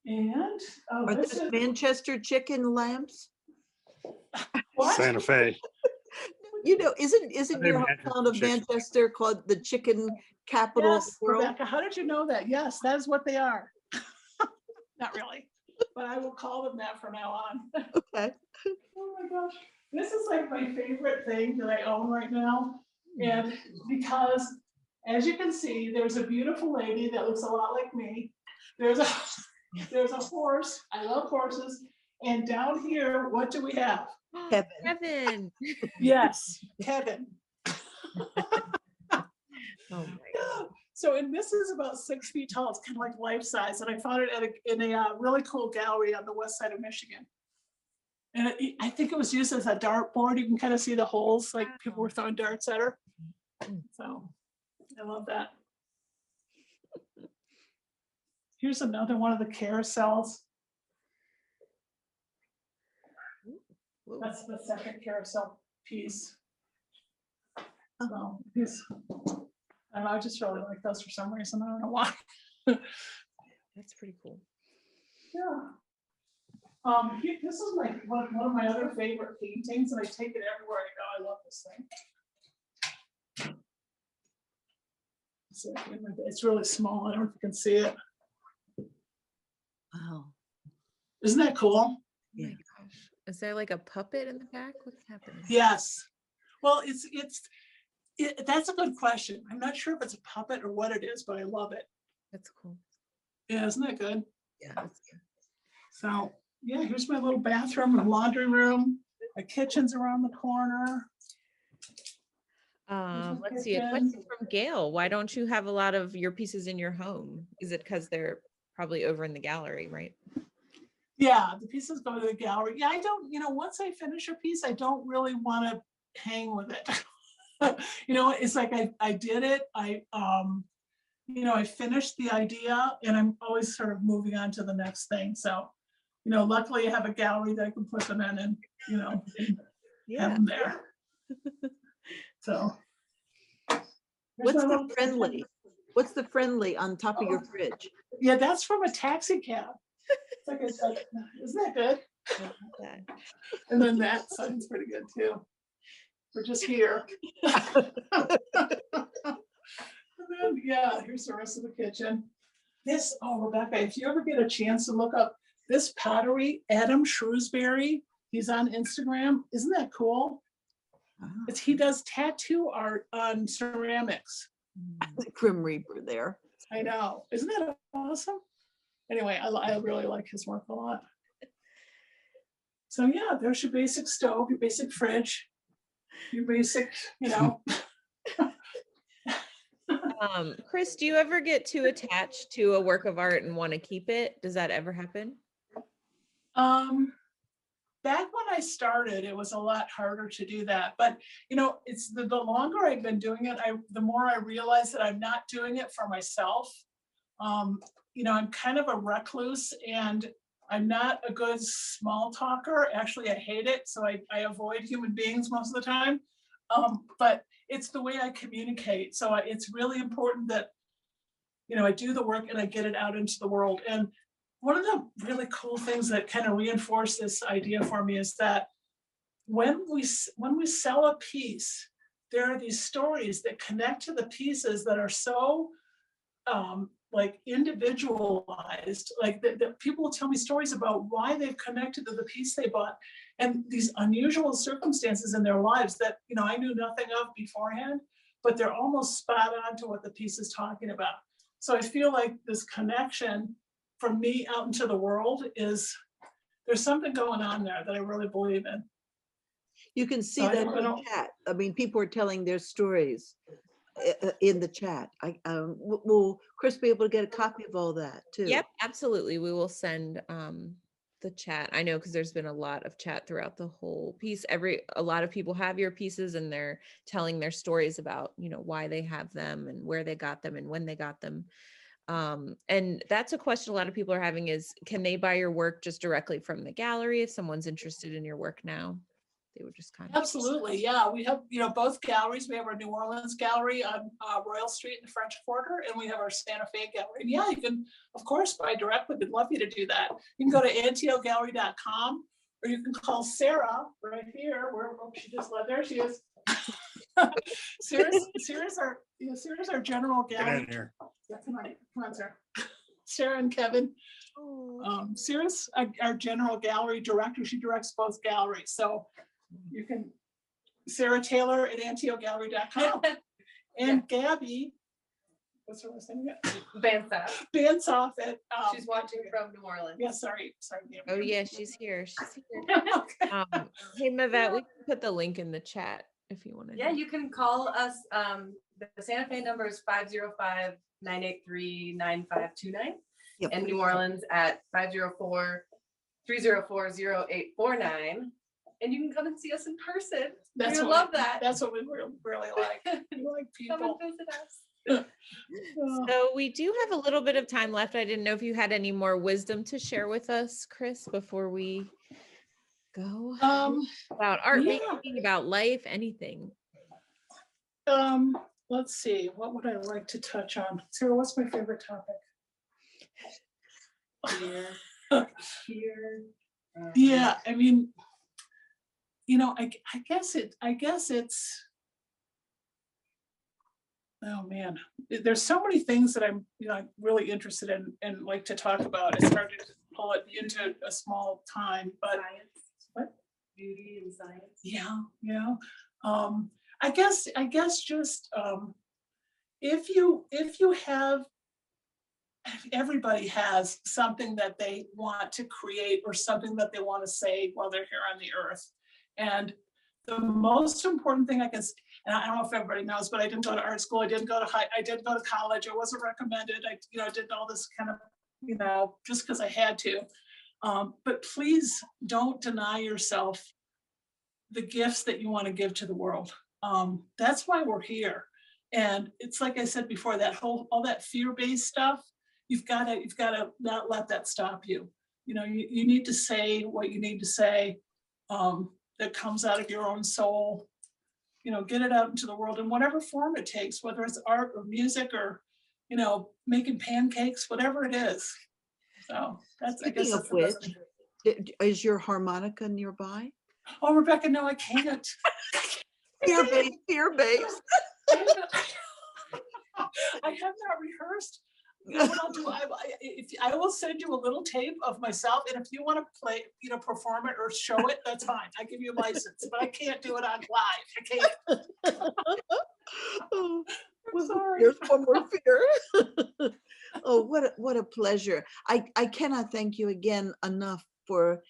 And Are this those is Manchester chicken lamps? what? Santa Fe. You know, isn't they your Manchester hometown of chicken? Manchester called the chicken capital of the Yes, world? Rebecca, how did you know that? Yes, that is what they are. Not really, but I will call them that from now on. Okay. Oh my gosh, this is like my favorite thing that I own right now. And because, as you can see, there's a beautiful lady that looks a lot like me. There's a horse. I love horses. And down here, what do we have? Kevin. Kevin. Yes, Kevin. Oh my God. So, and this is about 6 feet tall. It's kind of like life size. And I found it at in a really cool gallery on the west side of Michigan. And I think it was used as a dart board. You can kind of see the holes, like people were throwing darts at her. So I love that. Here's another one of the carousels. Whoa. That's the second carousel piece. Oh. So these, I don't know, I just really like those for some reason. I don't know why. That's pretty cool. Yeah. This is like one of my other favorite paintings, and I take it everywhere I go. I love this thing. So, it's really small. I don't know if you can see it. Wow. Isn't that cool? Oh Yeah. my gosh. Is there like a puppet in the back? What's happening? Yes. Well, that's a good question. I'm not sure if it's a puppet or what it is, but I love it. That's cool. Yeah, isn't that good? Yeah. That's good. So, yeah, here's my little bathroom and laundry room. My kitchen's around the corner. Let's see, a question from Gail. Why don't you have a lot of your pieces in your home? Is it because they're probably over in the gallery, right? Yeah, the pieces go to the gallery. Yeah, I don't, once I finish a piece, I don't really want to hang with it. It's like I did it. I finished the idea, and I'm always sort of moving on to the next thing. So, luckily I have a gallery that I can put them in and, and have them there. So. What's the friendly? What's the friendly on top of your fridge? Yeah, that's from a taxi cab. It's like isn't that good? Yeah. And then that sounds pretty good too. We're just here. And then, yeah, here's the rest of the kitchen. Rebecca, if you ever get a chance to look up this pottery, Adam Shrewsbury, he's on Instagram. Isn't that cool? He does tattoo art on ceramics. The Grim Reaper there. I know. Isn't that awesome? Anyway, I really like his work a lot. So yeah, there's your basic stove, your basic fridge, your basic, Chris, do you ever get too attached to a work of art and want to keep it? Does that ever happen? Back when I started, it was a lot harder to do that. But, it's the longer I've been doing it, the more I realize that I'm not doing it for myself. I'm kind of a recluse, and I'm not a good small talker. Actually, I hate it. So I avoid human beings most of the time. But it's the way I communicate. So it's really important that, I do the work and I get it out into the world. And one of the really cool things that kind of reinforce this idea for me is that when we sell a piece, there are these stories that connect to the pieces that are so like individualized. Like that people will tell me stories about why they've connected to the piece they bought, and these unusual circumstances in their lives that I knew nothing of beforehand, but they're almost spot on to what the piece is talking about. So I feel like this connection from me out into the world there's something going on there that I really believe in. You can see that in the chat. I mean, people are telling their stories in the chat. Will Chris be able to get a copy of all that too? Yep, absolutely. We will send the chat. I know because there's been a lot of chat throughout the whole piece. A lot of people have your pieces and they're telling their stories about, why they have them and where they got them and when they got them. And that's a question a lot of people are having is, can they buy your work just directly from the gallery if someone's interested in your work now? They would just kind of. Absolutely, yeah. We have, both galleries. We have our New Orleans gallery on Royal Street in the French Quarter, and we have our Santa Fe gallery. And yeah, you can, of course, buy directly. We'd love you to do that. You can go to antiogallery.com, or you can call Sarah right here. She just left. There she is. Sarah's our general Get gallery. in here. Yeah, come on, Sarah. Sarah and Kevin. Sarah's our general gallery director. She directs both galleries. So you can, Sarah Taylor at antiogallery.com. And Gabby, what's her last name again? Bansoff at. She's watching from New Orleans. Yeah, sorry. Gabby. Oh yeah, she's here. Okay. Hey Mavette, we can put the link in the chat if you want to. Yeah, you can call us. The Santa Fe number is 505-983-9529. Yep. And New Orleans at 504-304-0849. And you can come and see us in person. We would love that. That's what we really like. We like Come and people. visit us. So we do have a little bit of time left. I didn't know if you had any more wisdom to share with us, Chris, before we go. About art making, about life, anything. Let's see. What would I like to touch on? Sarah, what's my favorite topic? Here. Yeah, I mean, I guess it's, oh man, there's so many things that I'm, really interested in and like to talk about. It's hard to pull it into a small time, but Science. What? Beauty and science. yeah. I guess just if you have, everybody has something that they want to create or something that they want to say while they're here on the earth. And the most important thing and I don't know if everybody knows, but I didn't go to art school. I didn't go to college. I wasn't recommended. I did all this kind of, just because I had to. But please don't deny yourself the gifts that you want to give to the world. That's why we're here. And it's like I said before, all that fear-based stuff, you've got to not let that stop you. You need to say what you need to say, that comes out of your own soul. Get it out into the world in whatever form it takes, whether it's art or music or, making pancakes, whatever it is. So that's, Speaking of which, is your harmonica nearby? Oh, Rebecca, no, I can't. Fear-based. I have not rehearsed. What I'll do, I will send you a little tape of myself, and if you want to play, perform it or show it, that's fine. I give you a license, but I can't do it on live. I can't. Oh, I'm sorry. there's one more fear. Oh, what a pleasure. I cannot thank you again enough for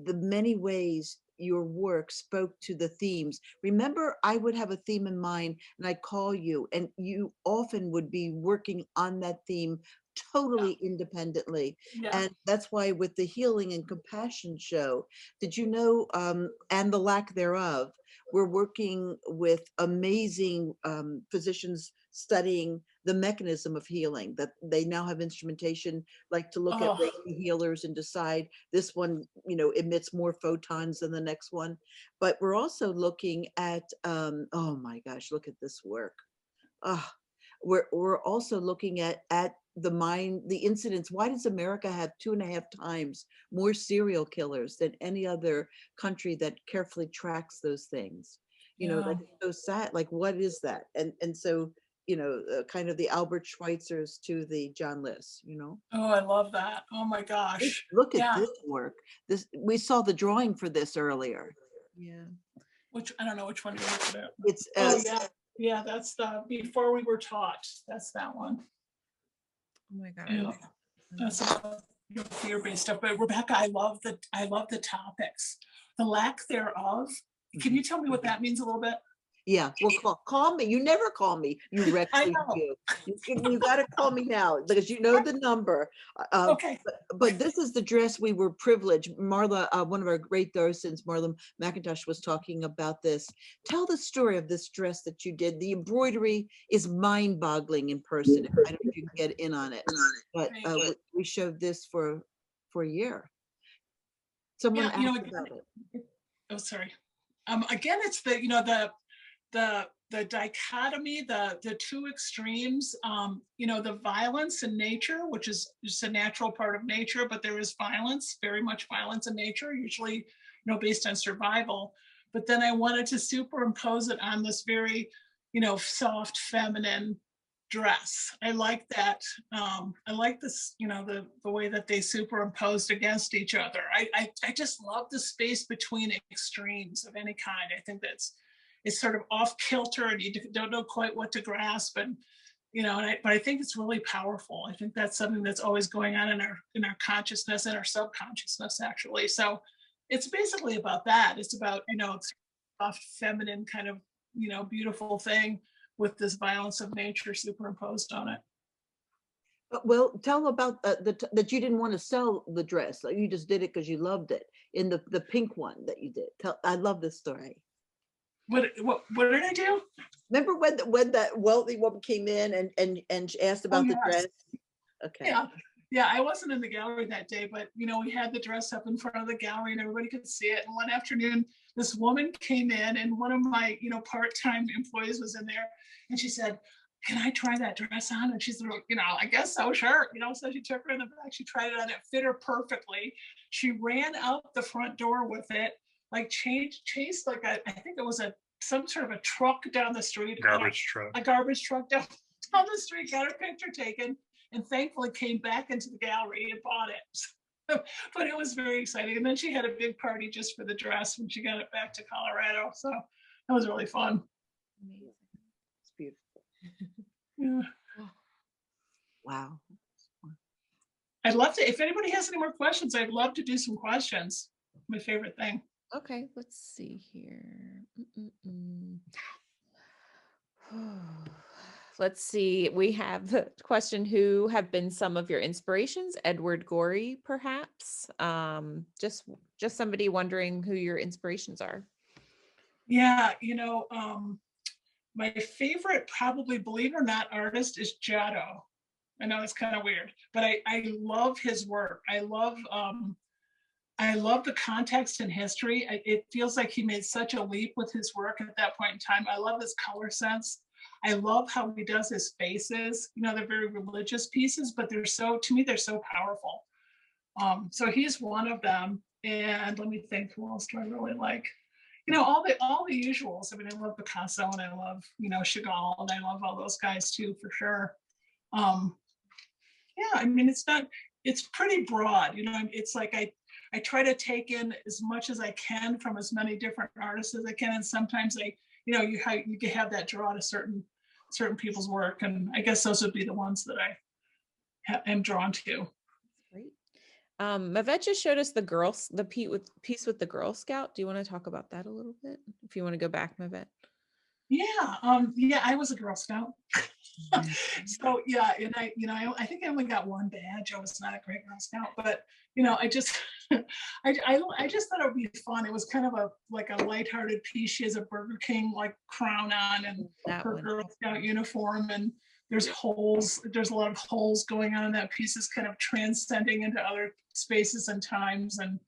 the many ways your work spoke to the themes. Remember, I would have a theme in mind and I'd call you, and you often would be working on that theme totally independently. Yeah. And that's why with the Healing and Compassion show, did you know, and the lack thereof, we're working with amazing physicians studying the mechanism of healing, that they now have instrumentation like to look at Reiki healers and decide this one, emits more photons than the next one. But we're also looking at, oh my gosh, look at this work. We're also looking at the mind, the incidents. Why does America have 2.5 times more serial killers than any other country that carefully tracks those things? Like it's so sad. Like, what is that? And so, kind of the Albert Schweitzers to the John Liss, Oh, I love that. Oh my gosh. Look at this work. We saw the drawing for this earlier. Yeah. Which, I don't know which one you're looking at. It's Yeah, that's the Before We Were Taught. That's that one. Oh my God. Yeah. That's fear-based stuff. But Rebecca, I love the topics. The lack thereof. Can you tell me what that means a little bit? Yeah, well, call me. You never call me. You I reckless know. you got to call me now because you know the number. Okay. But this is the dress we were privileged. Marla, one of our great docents, Marla McIntosh, was talking about this. Tell the story of this dress that you did. The embroidery is mind-boggling in person. I don't know if you can get in on it, but we showed this for a year. Someone Yeah, asked about it. oh, sorry. Again, it's the dichotomy, the two extremes, the violence in nature, which is just a natural part of nature, but there is violence, very much violence in nature, usually, based on survival. But then I wanted to superimpose it on this very, soft, feminine dress. I like that. I like this, the way that they superimposed against each other. I just love the space between extremes of any kind. I think it's sort of off kilter and you don't know quite what to grasp. And, but I think it's really powerful. I think that's something that's always going on in our consciousness and our subconsciousness, actually. So it's basically about that. It's about, it's soft, feminine kind of, beautiful thing with this violence of nature superimposed on it. Well, tell about that you didn't want to sell the dress. Like you just did it because you loved it. In the pink one that you did. I love this story. What did I do? Remember when that wealthy woman came in and she asked about the dress? Okay. Yeah, I wasn't in the gallery that day, but we had the dress up in front of the gallery and everybody could see it. And one afternoon, this woman came in and one of my, part-time employees was in there and she said, "Can I try that dress on?" And she said, "I guess so, sure." So she took her in the back, she tried it on, it fit her perfectly. She ran out the front door with it, like chased like I think it was some sort of a truck down the street. Garbage truck. A garbage truck down the street, got her picture taken, and thankfully came back into the gallery and bought it. But it was very exciting. And then she had a big party just for the dress when she got it back to Colorado. So that was really fun. Amazing. It's beautiful. Yeah. Wow. I'd love to, if anybody has any more questions, I'd love to do some questions. My favorite thing. Okay, let's see here. Let's see. We have the question, who have been some of your inspirations? Edward Gorey, perhaps? Just somebody wondering who your inspirations are. Yeah, my favorite, probably, believe it or not, artist is Giotto. I know it's kind of weird, but I love his work. I love the context and history. It feels like he made such a leap with his work at that point in time. I love his color sense. I love how he does his faces. They're very religious pieces, but to me, they're so powerful. So he's one of them. And let me think, who else do I really like? All the usuals. I mean, I love Picasso and I love, Chagall, and I love all those guys too, for sure. Yeah, I mean, it's pretty broad, it's like I try to take in as much as I can from as many different artists as I can. And sometimes you have that draw to certain people's work. And I guess those would be the ones that I am drawn to. Great. Mavette just showed us the piece with the Girl Scout. Do you want to talk about that a little bit? If you want to go back, Mavette. Yeah, I was a Girl Scout. So yeah, and I think I only got one badge. I was not a great Girl Scout, but I just I just thought it would be fun. It was kind of a lighthearted piece. She has a Burger King crown on and her Girl Scout uniform, and there's holes. There's a lot of holes going on in that piece. Is kind of transcending into other spaces and times, and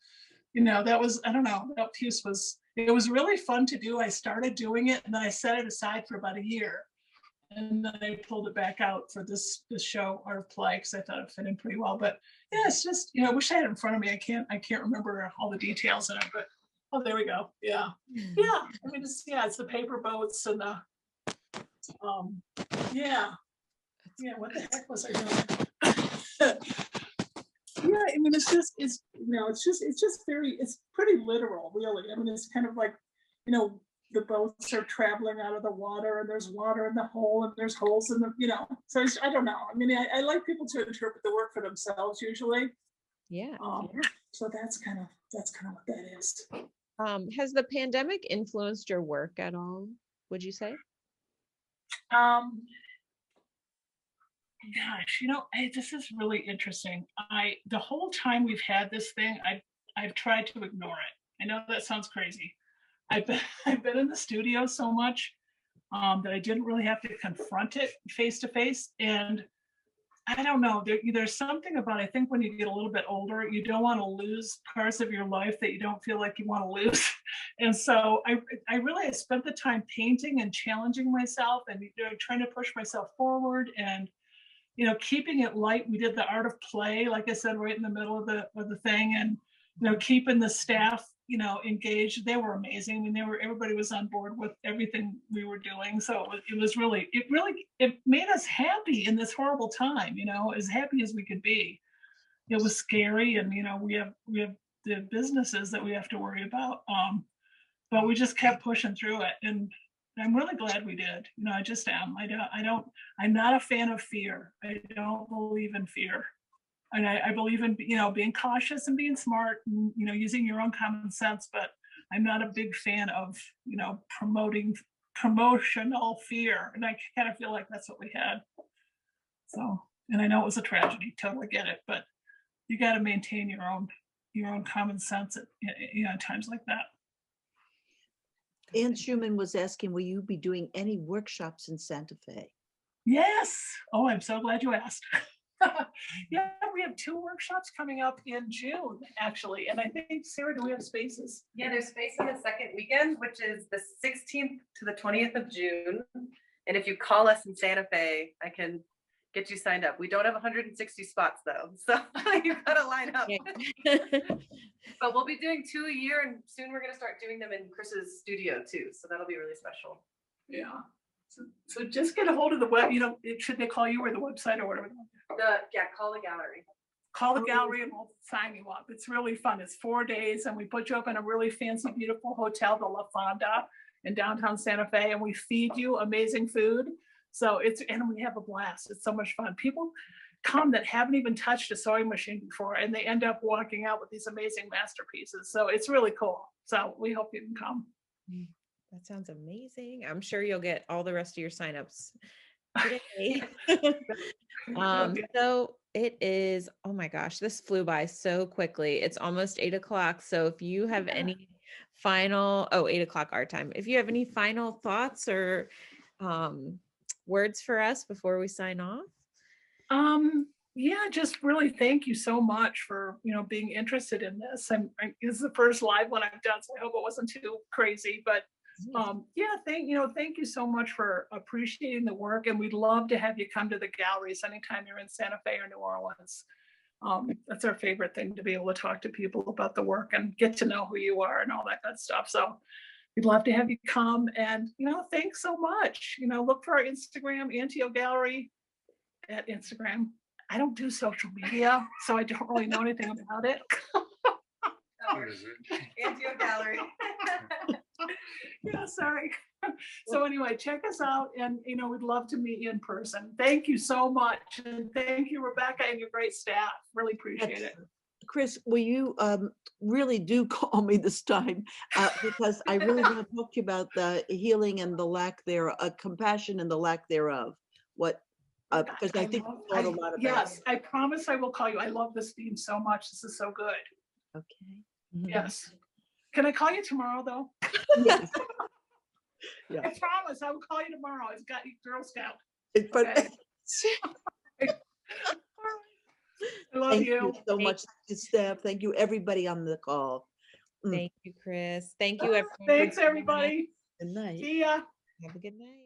that was, I don't know, that piece was. It was really fun to do. I started doing it and then I set it aside for about a year. And then I pulled it back out for this show, Art of Play, because I thought it fit in pretty well. But yeah, it's just, I wish I had it in front of me. I can't remember all the details in it, but oh, there we go. Yeah. Yeah. I mean, it's the paper boats and the, yeah. Yeah, what the heck was I doing? Yeah, I mean, it's pretty literal, really. I mean, it's kind of like, the boats are traveling out of the water and there's water in the hole and there's holes in the, so I don't know. I mean, I like people to interpret the work for themselves usually. Yeah. So that's kind of what that is. Has the pandemic influenced your work at all? would you say? Gosh, this is really interesting. The whole time we've had this thing, I've tried to ignore it. I know that sounds crazy. I've been in the studio so much that I didn't really have to confront it face to face. And I don't know, there's something about, I think when you get a little bit older, you don't want to lose parts of your life that you don't feel like you want to lose. And so I spent the time painting and challenging myself and trying to push myself forward and keeping it light. We did the art of play, like I said, right in the middle of the thing, and keeping the staff engaged. They were amazing. I mean, everybody was on board with everything we were doing. So it made us happy in this horrible time, as happy as we could be. It was scary, and we have the businesses that we have to worry about. But we just kept pushing through it, and I'm really glad we did. I just am. I'm not a fan of fear. I don't believe in fear. And I believe in, being cautious and being smart and, using your own common sense, but I'm not a big fan of, promotional fear. And I kind of feel like that's what we had. So, and I know it was a tragedy, totally get it, but you got to maintain your own common sense at times like that. Ann Schumann was asking, will you be doing any workshops in Santa Fe? Yes. Oh, I'm so glad you asked. Yeah, we have 2 workshops coming up in June, actually. And I think, Sarah, do we have spaces? Yeah, there's space in the second weekend, which is the 16th to the 20th of June. And if you call us in Santa Fe, I can get you signed up. We don't have 160 spots though, so you've got to line up. But we'll be doing 2 a year, and soon we're going to start doing them in Chris's studio too. So that'll be really special. Yeah. So just get a hold of the web. Should they call you or the website or whatever? Call the gallery. Call the gallery and we'll sign you up. It's really fun. It's 4 days, and we put you up in a really fancy, beautiful hotel, the La Fonda in downtown Santa Fe, and we feed you amazing food. So and we have a blast. It's so much fun. People come that haven't even touched a sewing machine before, and they end up walking out with these amazing masterpieces. So it's really cool. So we hope you can come. That sounds amazing. I'm sure you'll get all the rest of your signups today. So it is, oh my gosh, this flew by so quickly. It's almost 8 o'clock. So if you have any final, 8 o'clock our time, if you have any final thoughts or words for us before we sign off. Yeah, just really thank you so much for being interested in this. This is the first live one I've done, so I hope it wasn't too crazy. But yeah, thank you so much for appreciating the work, and we'd love to have you come to the galleries anytime you're in Santa Fe or New Orleans. That's our favorite thing, to be able to talk to people about the work and get to know who you are and all that good stuff. So we'd love to have you come, and thanks so much. Look for our Instagram, Antieau Gallery at Instagram. I don't do social media, so I don't really know anything about it. What is it? Antieau Gallery. Yeah, sorry. So anyway, check us out, and we'd love to meet you in person. Thank you so much, and thank you, Rebecca, and your great staff. Really appreciate it. Chris, will you really do call me this time, because I really want to talk to you about the healing and the lack thereof, compassion and the lack thereof. Because I think we thought a lot about yes, I promise I will call you. I love this theme so much. This is so good. Okay. Yes. Can I call you tomorrow though? Yes. Yeah. I promise I will call you tomorrow. It's got you, Girl Scout. But Okay. I love thank you. you so much, Steph. Thank you, everybody on the call. Thank you, Chris. Thank you, everyone. Thanks, everybody. Good night. See ya. Have a good night.